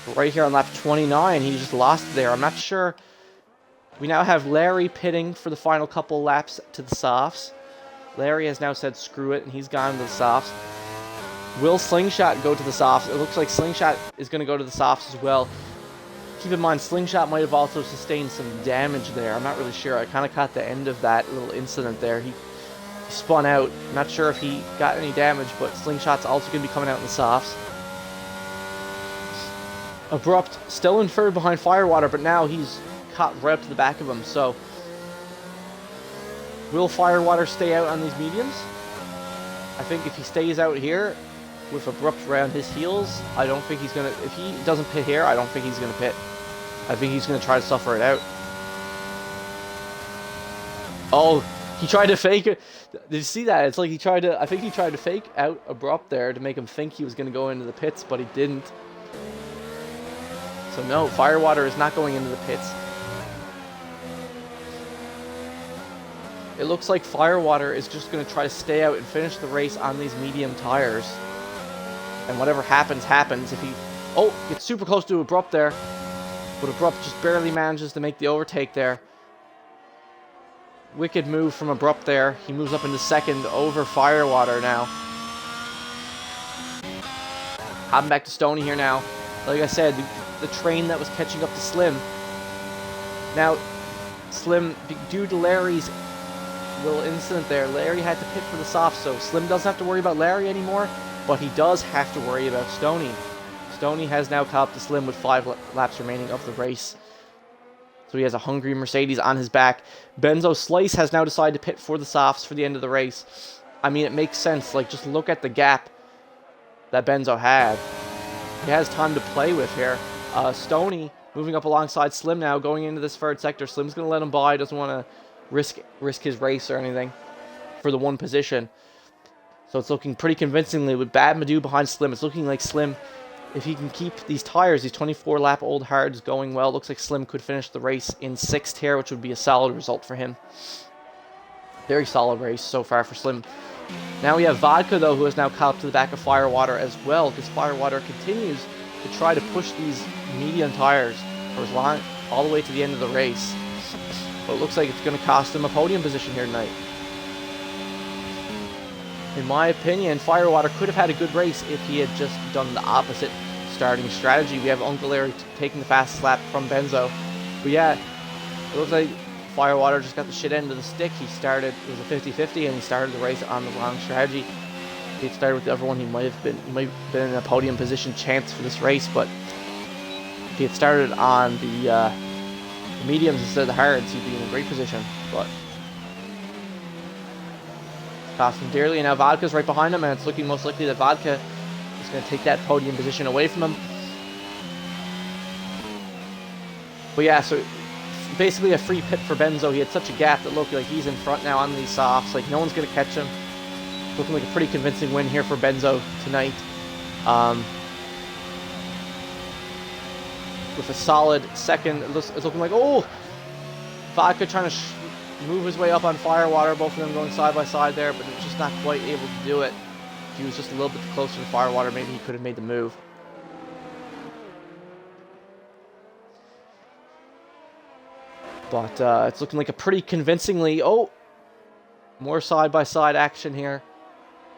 But right here on lap 29, he just lost it there. I'm not sure. We now have Larry pitting for the final couple laps to the softs. Larry has now said screw it, and he's gone to the softs. Will Slingshot go to the softs? It looks like Slingshot is going to go to the softs as well. Keep in mind, Slingshot might have also sustained some damage there. I'm not really sure. I kind of caught the end of that little incident there. He spun out. I'm not sure if he got any damage, but Slingshot's also going to be coming out in the softs. Abrupt still in third behind Firewater, but now he's caught right up to the back of him. So, will Firewater stay out on these mediums? I think if he stays out here with Abrupt around his heels, I don't think he's going to... If he doesn't pit here, I don't think he's going to pit. I think he's going to try to suffer it out. Oh, he tried to fake it. Did you see that? It's like he tried to... I think he tried to fake out Abrupt there to make him think he was going to go into the pits, but he didn't. So no, Firewater is not going into the pits. It looks like Firewater is just going to try to stay out and finish the race on these medium tires. And whatever happens, happens. If he... Oh, gets super close to Abrupt there. But Abrupt just barely manages to make the overtake there. Wicked move from Abrupt there. He moves up into second over Firewater now. Hopping back to Stoney here now. Like I said, the train that was catching up to Slim. Now, Slim, due to Larry's little incident there, Larry had to pit for the soft, so Slim doesn't have to worry about Larry anymore, but he does have to worry about Stoney. Stoney has now caught up to Slim with 5 laps remaining of the race. So he has a hungry Mercedes on his back. Benzo Slice has now decided to pit for the softs for the end of the race. I mean, it makes sense. Like, just look at the gap that Benzo had. He has time to play with here. Stoney moving up alongside Slim now, going into this third sector. Slim's going to let him by. Doesn't want to risk his race or anything for the one position. So it's looking pretty convincingly with Bad Madu behind Slim. It's looking like Slim if he can keep these tires, these 24-lap-old hards going well, looks like Slim could finish the race in 6th here, which would be a solid result for him. Very solid race so far for Slim. Now we have Vodka, though, who has now caught up to the back of Firewater as well, because Firewater continues to try to push these medium tires for as long, all the way to the end of the race. But it looks like it's going to cost him a podium position here tonight. In my opinion, Firewater could have had a good race if he had just done the opposite starting strategy. We have Uncle Larry taking the fastest lap from Benzo. But yeah, it looks like Firewater just got the shit end of the stick. He started, it was a 50-50, and he started the race on the wrong strategy. If he had started with the other one, he might have been in a podium position chance for this race, but if he had started on the mediums instead of the hards, he'd be in a great position. But cost him dearly, and now Vodka's right behind him, and it's looking most likely that Vodka is going to take that podium position away from him. But yeah, so basically a free pit for Benzo. He had such a gap that looked like he's in front now on these softs. Like, no one's going to catch him. Looking like a pretty convincing win here for Benzo tonight. With a solid second. It's looking like, oh! Vodka trying to move his way up on Firewater. Both of them going side by side there, but he's just not quite able to do it. If he was just a little bit closer to Firewater, maybe he could have made the move. But it's looking like a pretty convincingly... Oh! More side-by-side action here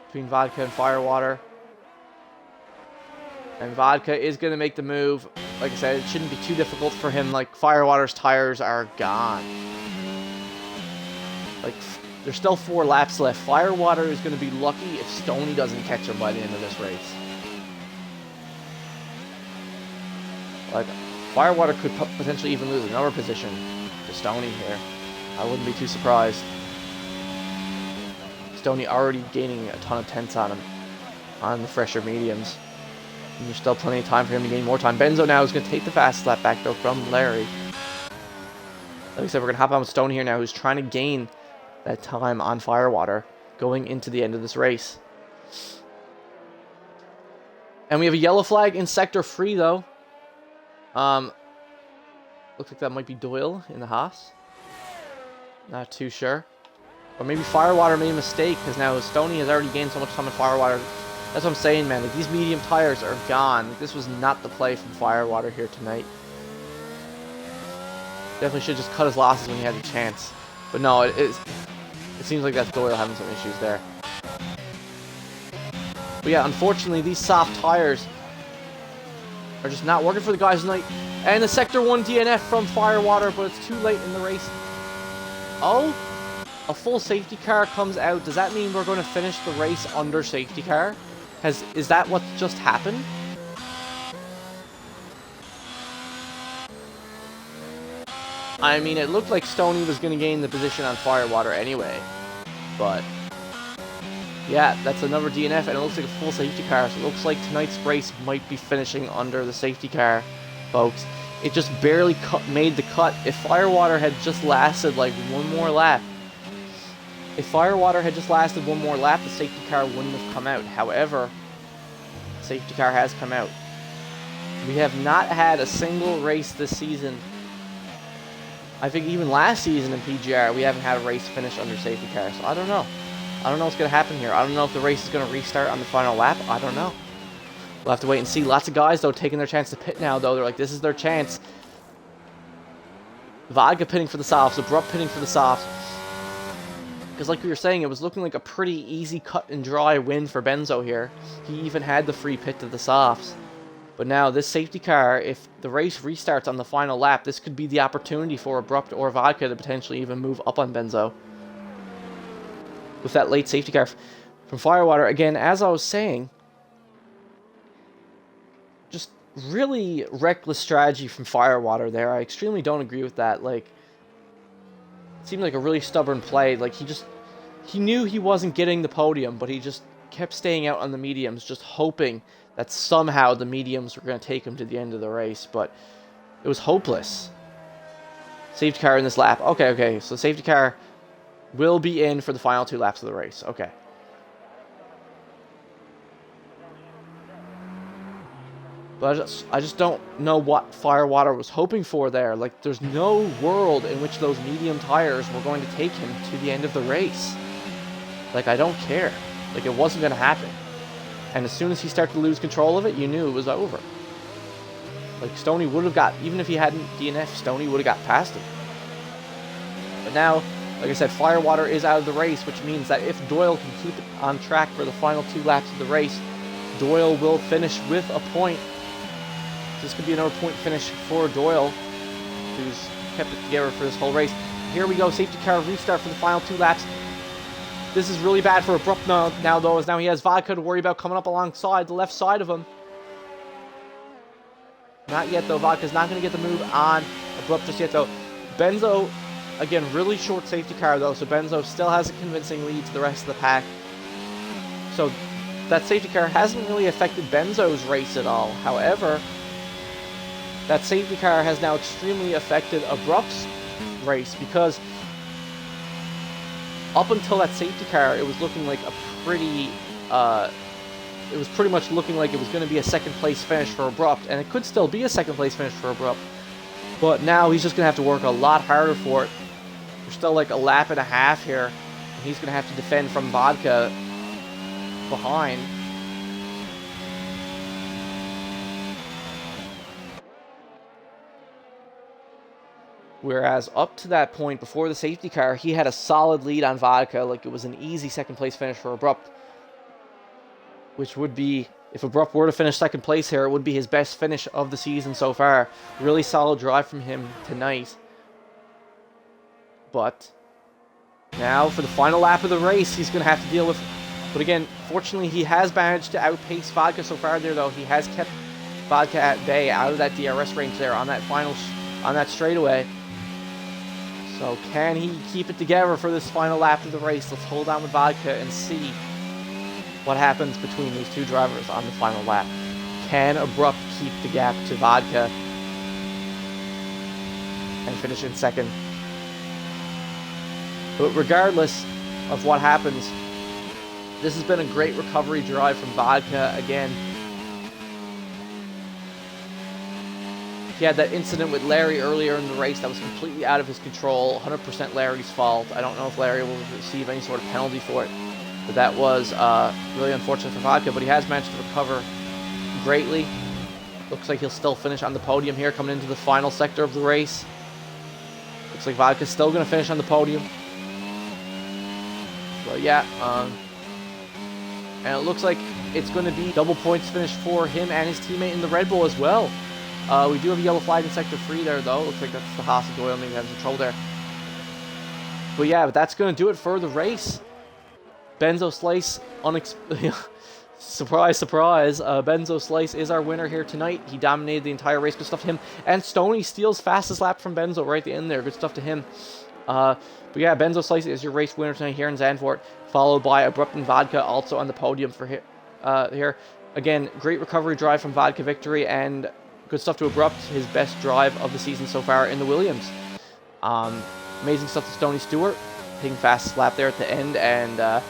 between Vodka and Firewater. And Vodka is going to make the move. Like I said, it shouldn't be too difficult for him. Like, Firewater's tires are gone. Like, there's still 4 laps left. Firewater is going to be lucky if Stoney doesn't catch him by the end of this race. Like, Firewater could potentially even lose another position to Stoney here. I wouldn't be too surprised. Stoney already gaining a ton of tenths on him on the fresher mediums. And there's still plenty of time for him to gain more time. Benzo now is going to take the fast lap back, though, from Larry. Like I said, we're going to hop on with Stoney here now, who's trying to gain that time on Firewater going into the end of this race. And we have a yellow flag in Sector 3, though. Looks like that might be Doyle in the Haas. Not too sure. Or maybe Firewater made a mistake, because now Stoney has already gained so much time on Firewater. That's what I'm saying, man. Like, these medium tires are gone. Like, this was not the play from Firewater here tonight. Definitely should just cut his losses when he had the chance. But no, it seems like that's Doyle having some issues there. But yeah, unfortunately, these soft tires are just not working for the guys tonight. And the Sector 1 DNF from Firewater, but it's too late in the race. Oh, a full safety car comes out. Does that mean we're going to finish the race under safety car? Is that what just happened? I mean, it looked like Stoney was going to gain the position on Firewater anyway. But yeah, that's another DNF, and it looks like a full safety car. So it looks like tonight's race might be finishing under the safety car, folks. It just barely made the cut. If Firewater had just lasted like one more lap, the safety car wouldn't have come out. However, the safety car has come out. We have not had a single race this season. I think even last season in PGR, we haven't had a race finish under safety car. So I don't know. I don't know what's going to happen here. I don't know if the race is going to restart on the final lap. I don't know. We'll have to wait and see. Lots of guys, though, taking their chance to pit now, though. They're like, this is their chance. Vodka pitting for the softs. Abrupt pitting for the softs. Because like we were saying, it was looking like a pretty easy cut and dry win for Benzo here. He even had the free pit to the softs. But now this safety car, if the race restarts on the final lap, this could be the opportunity for Abrupt or Vodka to potentially even move up on Benzo. With that late safety car from Firewater. Again, as I was saying, just really reckless strategy from Firewater there. I extremely don't agree with that. Like, it seemed like a really stubborn play. Like, he knew he wasn't getting the podium, but he just kept staying out on the mediums, just hoping that somehow the mediums were going to take him to the end of the race. But it was hopeless. Safety car in this lap. Okay. So safety car will be in for the final 2 laps of the race. Okay. But I just don't know what Firewater was hoping for there. Like, there's no world in which those medium tires were going to take him to the end of the race. Like, I don't care. Like, it wasn't going to happen. And as soon as he started to lose control of it, you knew it was over. Like, Stoney would have got, even if he hadn't DNF, Stoney would have got past him. But now, like I said, Firewater is out of the race, which means that if Doyle can keep it on track for the final 2 laps of the race, Doyle will finish with a point. This could be another point finish for Doyle, who's kept it together for this whole race. Here we go, safety car restart for the final 2 laps. This is really bad for Abrupt now though, as now he has Vodka to worry about coming up alongside the left side of him. Not yet though, Vodka's not going to get the move on Abrupt just yet though. Benzo, again, really short safety car though, so Benzo still has a convincing lead to the rest of the pack. So that safety car hasn't really affected Benzo's race at all. However, that safety car has now extremely affected Abrupt's race, because up until that safety car, it was looking like a pretty, it was pretty much looking like it was going to be a second place finish for Abrupt, and it could still be a second place finish for Abrupt, but now he's just going to have to work a lot harder for it. There's still like a lap and a half here, and he's going to have to defend from Vodka behind. Whereas up to that point, before the safety car, he had a solid lead on Vodka. Like, it was an easy second place finish for Abrupt. Which would be, if Abrupt were to finish second place here, it would be his best finish of the season so far. Really solid drive from him tonight. But now for the final lap of the race, he's going to have to deal with... But again, fortunately, he has managed to outpace Vodka so far there, though. He has kept Vodka at bay out of that DRS range there on that final... on that straightaway. So can he keep it together for this final lap of the race? Let's hold on with Vodka and see what happens between these two drivers on the final lap. Can Abrupt keep the gap to Vodka and finish in second? But regardless of what happens, this has been a great recovery drive from Vodka again. He had that incident with Larry earlier in the race that was completely out of his control, 100% Larry's fault. I don't know if Larry will receive any sort of penalty for it, but that was really unfortunate for Vodka, but he has managed to recover greatly. Looks like he'll still finish on the podium here, coming into the final sector of the race. Looks like Vodka's still going to finish on the podium. But yeah, and it looks like it's going to be double points finish for him and his teammate in the Red Bull as well. We do have a yellow flag in Sector 3 there, though. Looks like that's the Haas and Doyle maybe having some trouble there. But yeah, but that's going to do it for the race. Benzo Slice, surprise, surprise. Benzo Slice is our winner here tonight. He dominated the entire race. Good stuff to him. And Stoney steals fastest lap from Benzo right at the end there. Good stuff to him. But yeah, Benzo Slice is your race winner tonight here in Zandvoort, followed by Abrupt and Vodka also on the podium for here. Again, great recovery drive from Vodka Victory, and good stuff to Abrupt, his best drive of the season so far in the Williams. Amazing stuff to Stoney Stewart, taking fastest lap there at the end and,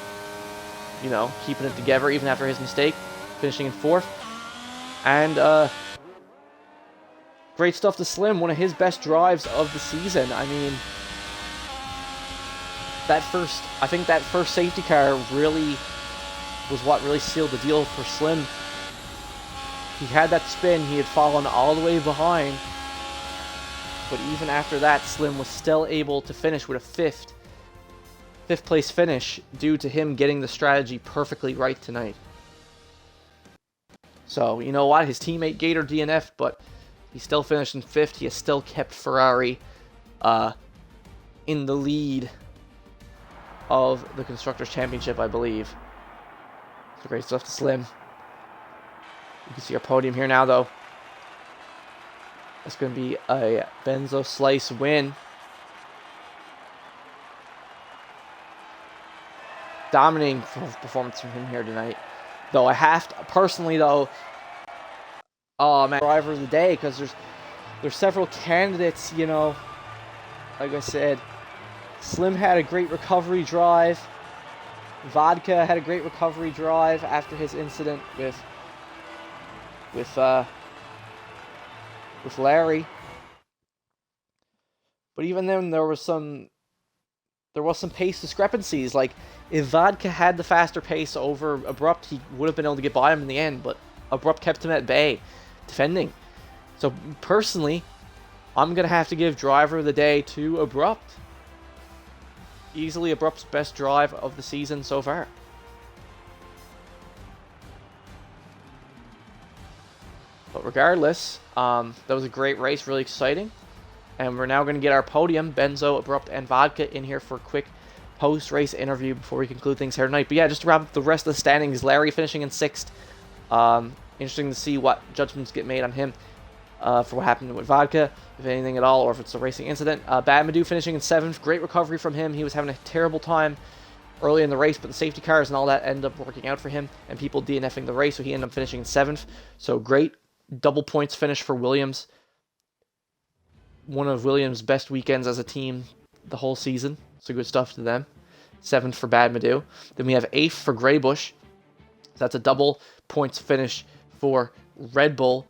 you know, keeping it together even after his mistake, finishing in 4th. And great stuff to Slim, one of his best drives of the season. I mean, I think that first safety car really was what really sealed the deal for Slim. He had that spin, he had fallen all the way behind, but even after that, Slim was still able to finish with a fifth place finish due to him getting the strategy perfectly right tonight. So, you know what, his teammate Gator DNF'd, but he still finished in 5th. He has still kept Ferrari in the lead of the Constructors' Championship, I believe. So great stuff to Slim. You can see our podium here now, though. It's going to be a Benzo Slice win. Dominating performance from him here tonight. Though I have to, personally, though, oh man, driver of the day, because there's several candidates, you know. Like I said, Slim had a great recovery drive. Vodka had a great recovery drive after his incident with with Larry. But even then, there was some pace discrepancies. Like, if Vodka had the faster pace over Abrupt, he would have been able to get by him in the end, but Abrupt kept him at bay, defending. So, personally, I'm going to have to give Driver of the Day to Abrupt. Easily Abrupt's best drive of the season so far. But regardless, that was a great race, really exciting. And we're now going to get our podium, Benzo, Abrupt, and Vodka in here for a quick post-race interview before we conclude things here tonight. But yeah, just to wrap up the rest of the standings, Larry finishing in 6th. Interesting to see what judgments get made on him for what happened with Vodka, if anything at all, or if it's a racing incident. Bad Madu finishing in 7th. Great recovery from him. He was having a terrible time early in the race, but the safety cars and all that ended up working out for him, and people DNFing the race, so he ended up finishing in 7th. So great double points finish for Williams. One of Williams' best weekends as a team the whole season. So good stuff to them. 7th for Bad Madu. Then we have 8th for Greybush. So that's a double points finish for Red Bull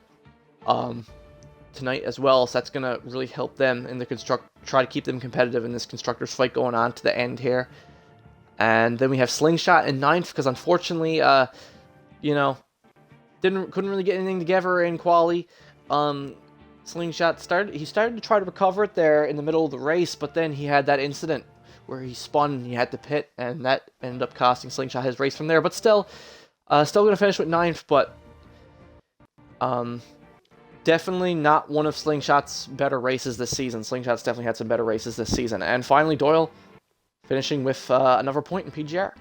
tonight as well. So that's going to really help them in the try to keep them competitive in this constructors fight going on to the end here. And then we have Slingshot in 9th because unfortunately, couldn't really get anything together in quali. Slingshot started to try to recover it there in the middle of the race, but then he had that incident where he spun and he had to pit, and that ended up costing Slingshot his race from there. But still going to finish with 9th, but definitely not one of Slingshot's better races this season. Slingshot's definitely had some better races this season. And finally, Doyle finishing with another point in PGR.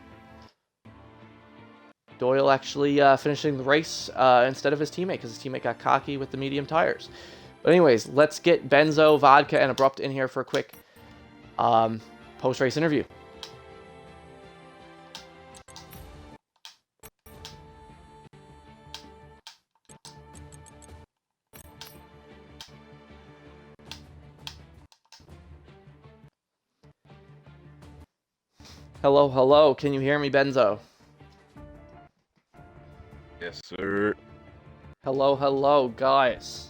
Doyle actually finishing the race instead of his teammate, because his teammate got cocky with the medium tires. But anyways, let's get Benzo, Vodka, and Abrupt in here for a quick post-race interview. Hello. Can you hear me, Benzo? Yes, sir. Hello, guys.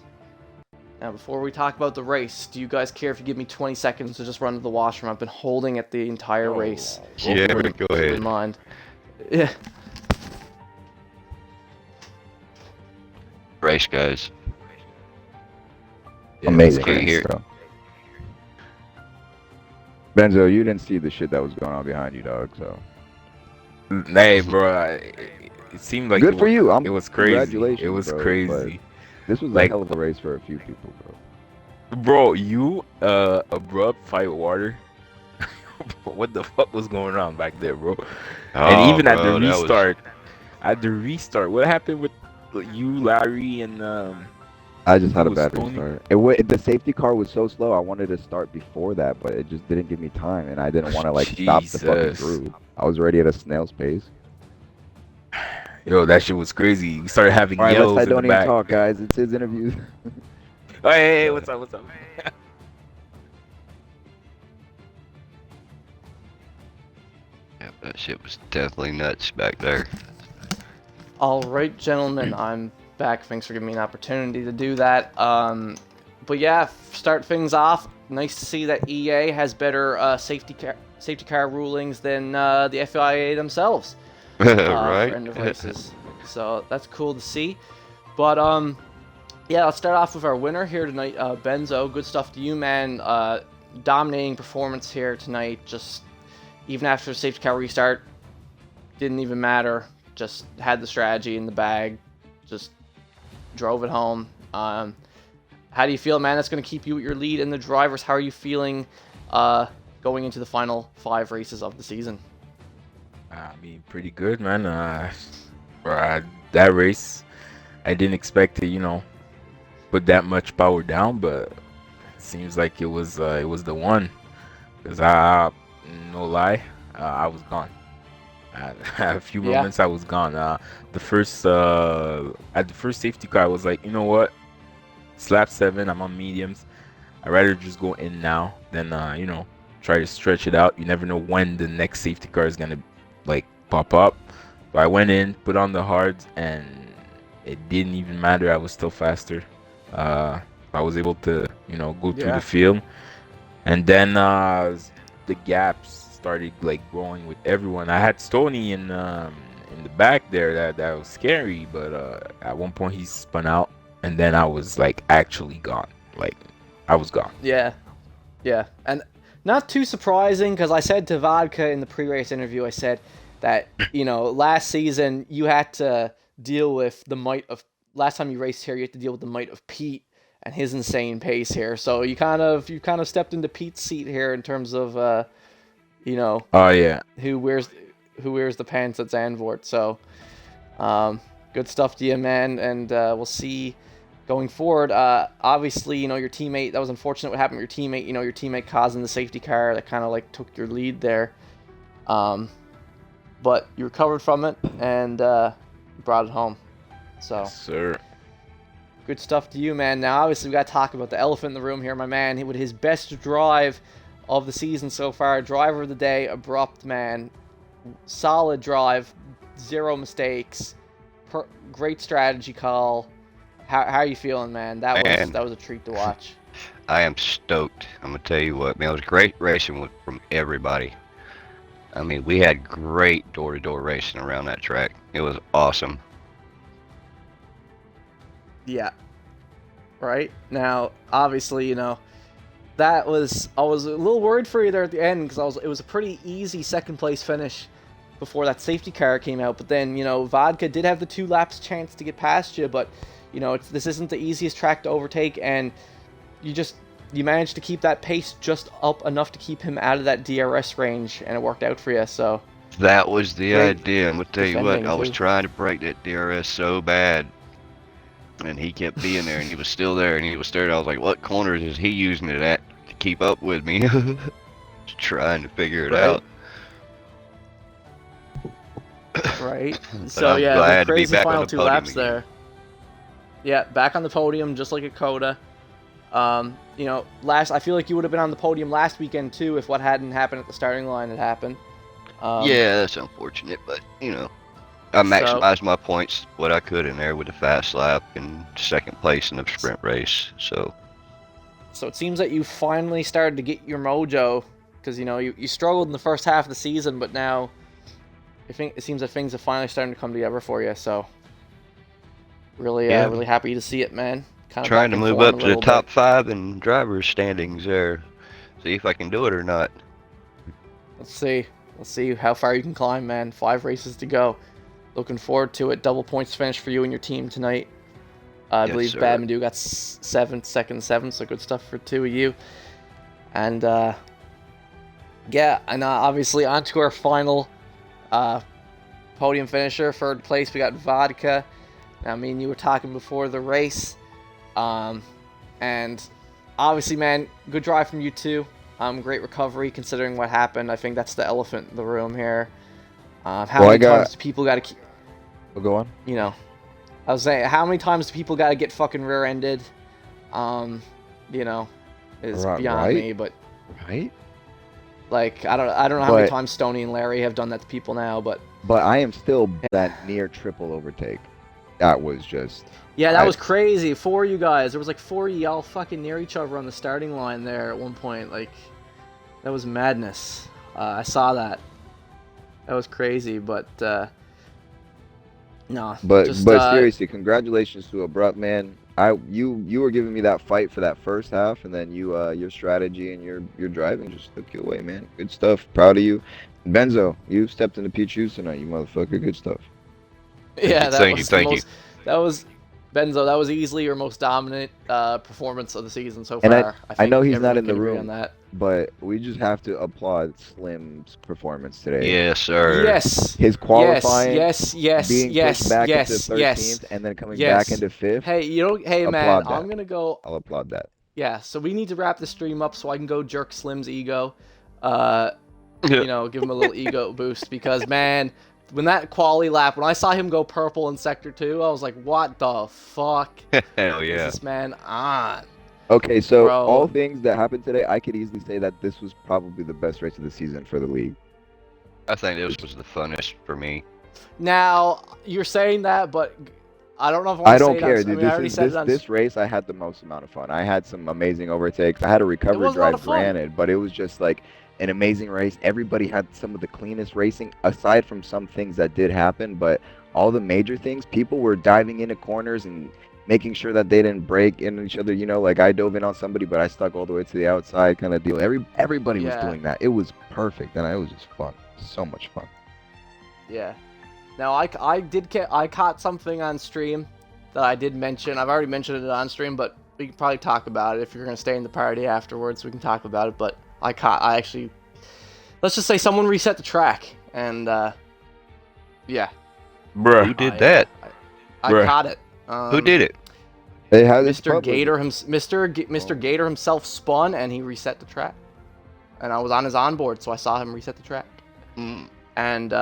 Now, before we talk about the race, do you guys care if you give me 20 seconds to just run to the washroom? I've been holding it the entire race. Yeah, go ahead. In mind. Yeah. Race, guys. Amazing let's get race, here. bro. Benzo, you didn't see the shit that was going on behind you, dog. So Hey, bro, it seemed like good for you. It was crazy. Congratulations, It was bro, crazy. this was Like- a hell of a race for a few people, bro. Bro, you Abrupt fight water. What the fuck was going on back there, bro? And even at the restart, what happened with you, Larry, and I just had a was bad Tony? restart. The safety car was so slow. I wanted to start before that, but it just didn't give me time, and I didn't want to stop the fucking Jesus. groove. I was already at a snail's pace. Yo, that shit was crazy. We started having All right, yells let's in the don't even back. talk, guys. It's his interview. Oh, hey, what's up? Yeah, that shit was definitely nuts back there. All right, gentlemen, I'm back. Thanks for giving me an opportunity to do that. But yeah, start things off. Nice to see that EA has better safety car rulings than the FIA themselves. For Right? end of races. So that's cool to see. But yeah, let's start off with our winner here tonight, Benzo. Good stuff to you, man. Dominating performance here tonight. Just even after the safety car restart, didn't even matter. Just had the strategy in the bag. Just drove it home. How do you feel, man? That's going to keep you at your lead in the drivers. How are you feeling going into the final 5 races of the season? I mean, pretty good, man. That race, I didn't expect to, put that much power down, but it seems like it was the one. Cause no lie, I was gone. At a few moments, I was gone. At the first safety car, I was like, you know what? It's lap 7. I'm on mediums. I'd rather just go in now than try to stretch it out. You never know when the next safety car is gonna pop up. So I went in, put on the hards, and it didn't even matter. I was still faster. I was able to, you know, go through Yeah. the field, and then the gaps started like growing with everyone. I had Stoney in the back there that was scary, but at one point he spun out, and then I was like actually gone. Like I was gone. Yeah. Yeah. And not too surprising, because I said to Vodka in the pre-race interview, I said that, you know, last season you had to deal with the might of, last time you raced here, you had to deal with the might of Pete and his insane pace here. So you kind of stepped into Pete's seat here in terms of, you know, Oh yeah. who wears the pants at Zandvoort. So good stuff to you, man, and we'll see going forward. Obviously, you know, your teammate, that was unfortunate what happened with your teammate, you know, your teammate causing the safety car that kind of like took your lead there. But you recovered from it and brought it home. So Yes, sir. good stuff to you, man. Now, obviously, we got to talk about the elephant in the room here, my man. He with his best drive of the season so far. Driver of the day, Abrupt, man. Solid drive, 0 mistakes, great strategy call. How are you feeling, man? That was a treat to watch. I am stoked. I'm gonna tell you what, man. It was great racing from everybody. I mean, we had great door-to-door racing around that track. It was awesome. Yeah. Right? Now, obviously, you know, I was a little worried for you there at the end, because it was a pretty easy second place finish before that safety car came out. But then, you know, Vodka did have the 2 laps chance to get past you, but, you know, this isn't the easiest track to overtake, and you managed to keep that pace just up enough to keep him out of that DRS range, and it worked out for you. So That was the Great idea. I'm gonna tell you what, defending, I was too. trying to break that DRS so bad, and he kept being there, and he was still there, and he was staring. I was like, what corners is he using it at to keep up with me? Just trying to figure it out. Right. But So I'm yeah, glad the to be crazy back on final the 2 podium laps again. there. Yeah, back on the podium, just like a Coda. You know, I feel like you would have been on the podium last weekend too if what hadn't happened at the starting line had happened. Yeah, that's unfortunate, but you know, I maximized my points what I could in there with the fast lap and second place in the sprint race. So it seems that you finally started to get your mojo, because you know you struggled in the first half of the season, but now it seems that things are finally starting to come together for you. So really, Yeah. really happy to see it, man. Kind of trying to back in move form up a to the little top bit. 5 in drivers standings there. See if I can do it or not. Let's see how far you can climb, man. 5 races to go. Looking forward to it. Double points finish for you and your team tonight. I Yes, believe sir. Badmandu got 7th, 2nd, 7th, so good stuff for 2 of you. And yeah, and obviously on to our final podium finisher. 3rd place, we got Vodka. Now, me and you were talking before the race. And obviously, man, good drive from you too. Great recovery considering what happened. I think that's the elephant in the room here. How many times do people got to keep... We'll go on. You know, I was saying, how many times do people got to get fucking rear-ended? You know, is beyond me. But Right? like, I don't know how many times Stoney and Larry have done that to people now. But I am still that near triple overtake. That was just... yeah, that was crazy. 4 of you guys. There was like 4 of y'all fucking near each other on the starting line there at one point. Like, that was madness. I saw that. That was crazy, but no. But seriously, congratulations to Abrupt, man. You were giving me that fight for that first half, and then your strategy and your driving just took you away, man. Good stuff. Proud of you. Benzo, you stepped into Pete's shoes tonight, you motherfucker. Good stuff. Yeah, Thank you. That was Benzo. That was easily your most dominant performance of the season so And far. I know he's not everyone in the can agree room, on that. but we just have to applaud Slim's performance today. Yes, sir. Yes. His qualifying, Yes. being pushed back into 13th, and then coming back into 5th. Hey, hey man, I'm gonna go. I'll applaud that. Yeah, so we need to wrap the stream up so I can go jerk Slim's ego. You know, give him a little ego boost, because man, when that quali lap, when I saw him go purple in sector 2, I was like, what the fuck Hell yeah. is this man on? Okay, so Bro. all things that happened today, I could easily say that this was probably the best race of the season for the league. I think this was the funnest for me. Now, you're saying that, but I don't know if I want I to say don't it care, on, dude. I already said it on. This race, I had the most amount of fun. I had some amazing overtakes. I had a recovery was a lot of drive, fun. granted, but it was just like an amazing race. Everybody had some of the cleanest racing, aside from some things that did happen. But all the major things, people were diving into corners and making sure that they didn't break into each other. You know, like I dove in on somebody, but I stuck all the way to the outside, kind of deal. Everybody was Yeah. doing that. It was perfect, and it was just fun. So much fun. Yeah. Now I caught something on stream that I did mention. I've already mentioned it on stream, but we can probably talk about it if you're gonna stay in the party afterwards. We can talk about it. But I actually, let's just say someone reset the track, and yeah. Bruh. Who did that? I Bruh. caught it. Who did it? Hey, how this Mr. public? Gator Mr. Gator himself spun and he reset the track, and I was on his onboard, so I saw him reset the track. Mm, And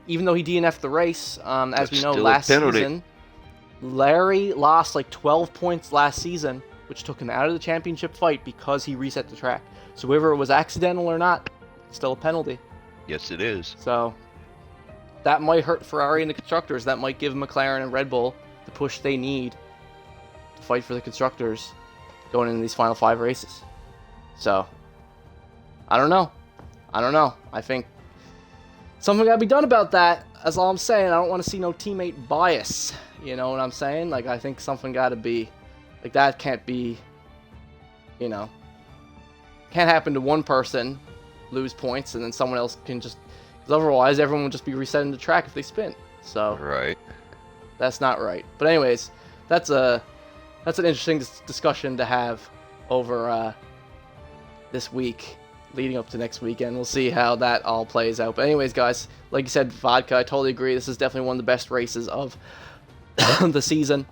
even though he DNF'd the race, as That's we know, still a last penalty. season, Larry lost like 12 points last season, which took him out of the championship fight because he reset the track. So whether it was accidental or not, it's still a penalty. yes, it is. So that might hurt Ferrari and the constructors. That might give McLaren and Red Bull the push they need to fight for the constructors going into these final 5 races. So I don't know. I think something got to be done about that. That's all I'm saying. I don't want to see no teammate bias. You know what I'm saying? Like, I think something got to be, like, that can't be, you know, can't happen to one person lose points and then someone else can just, because otherwise everyone would just be resetting the track if they spin. So Right. that's not right. But anyways, that's an interesting discussion to have over this week leading up to next weekend. We'll see how that all plays out. But anyways, guys, like you said, Vodka, I totally agree. This is definitely one of the best races of the season.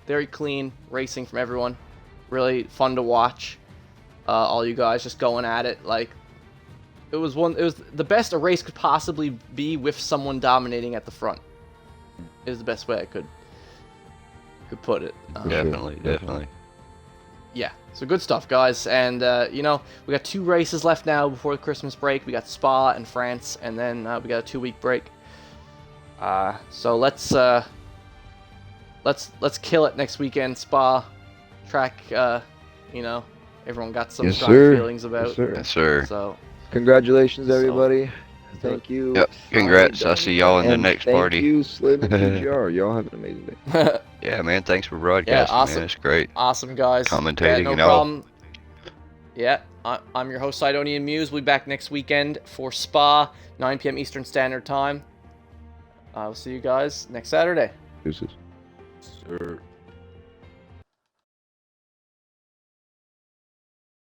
Very clean racing from everyone. Really fun to watch. All you guys just going at it. Like, it was the best a race could possibly be with someone dominating at the front. Is the best way I could put it. Definitely. Yeah, so good stuff, guys. And, you know, we got 2 races left now before the Christmas break. We got Spa and France, and then we got a 2-week break. So let's kill it next weekend. Spa track, you know, everyone got some Yes, strong sir. feelings about. Yes, sir. Yes, sir. So, Congratulations, everybody. Thank you. Yep. Congrats. I'll see y'all in the And next thank party. you, Slim and PGR. Y'all have an amazing day. Yeah, man. Thanks for broadcasting, awesome. man. It's great. awesome, guys. Commentating yeah, no and all. problem. Yeah, I'm your host, Sidonian Muse. We'll be back next weekend for Spa, 9 p.m. Eastern Standard Time. We'll see you guys next Saturday. Deuces. Sir.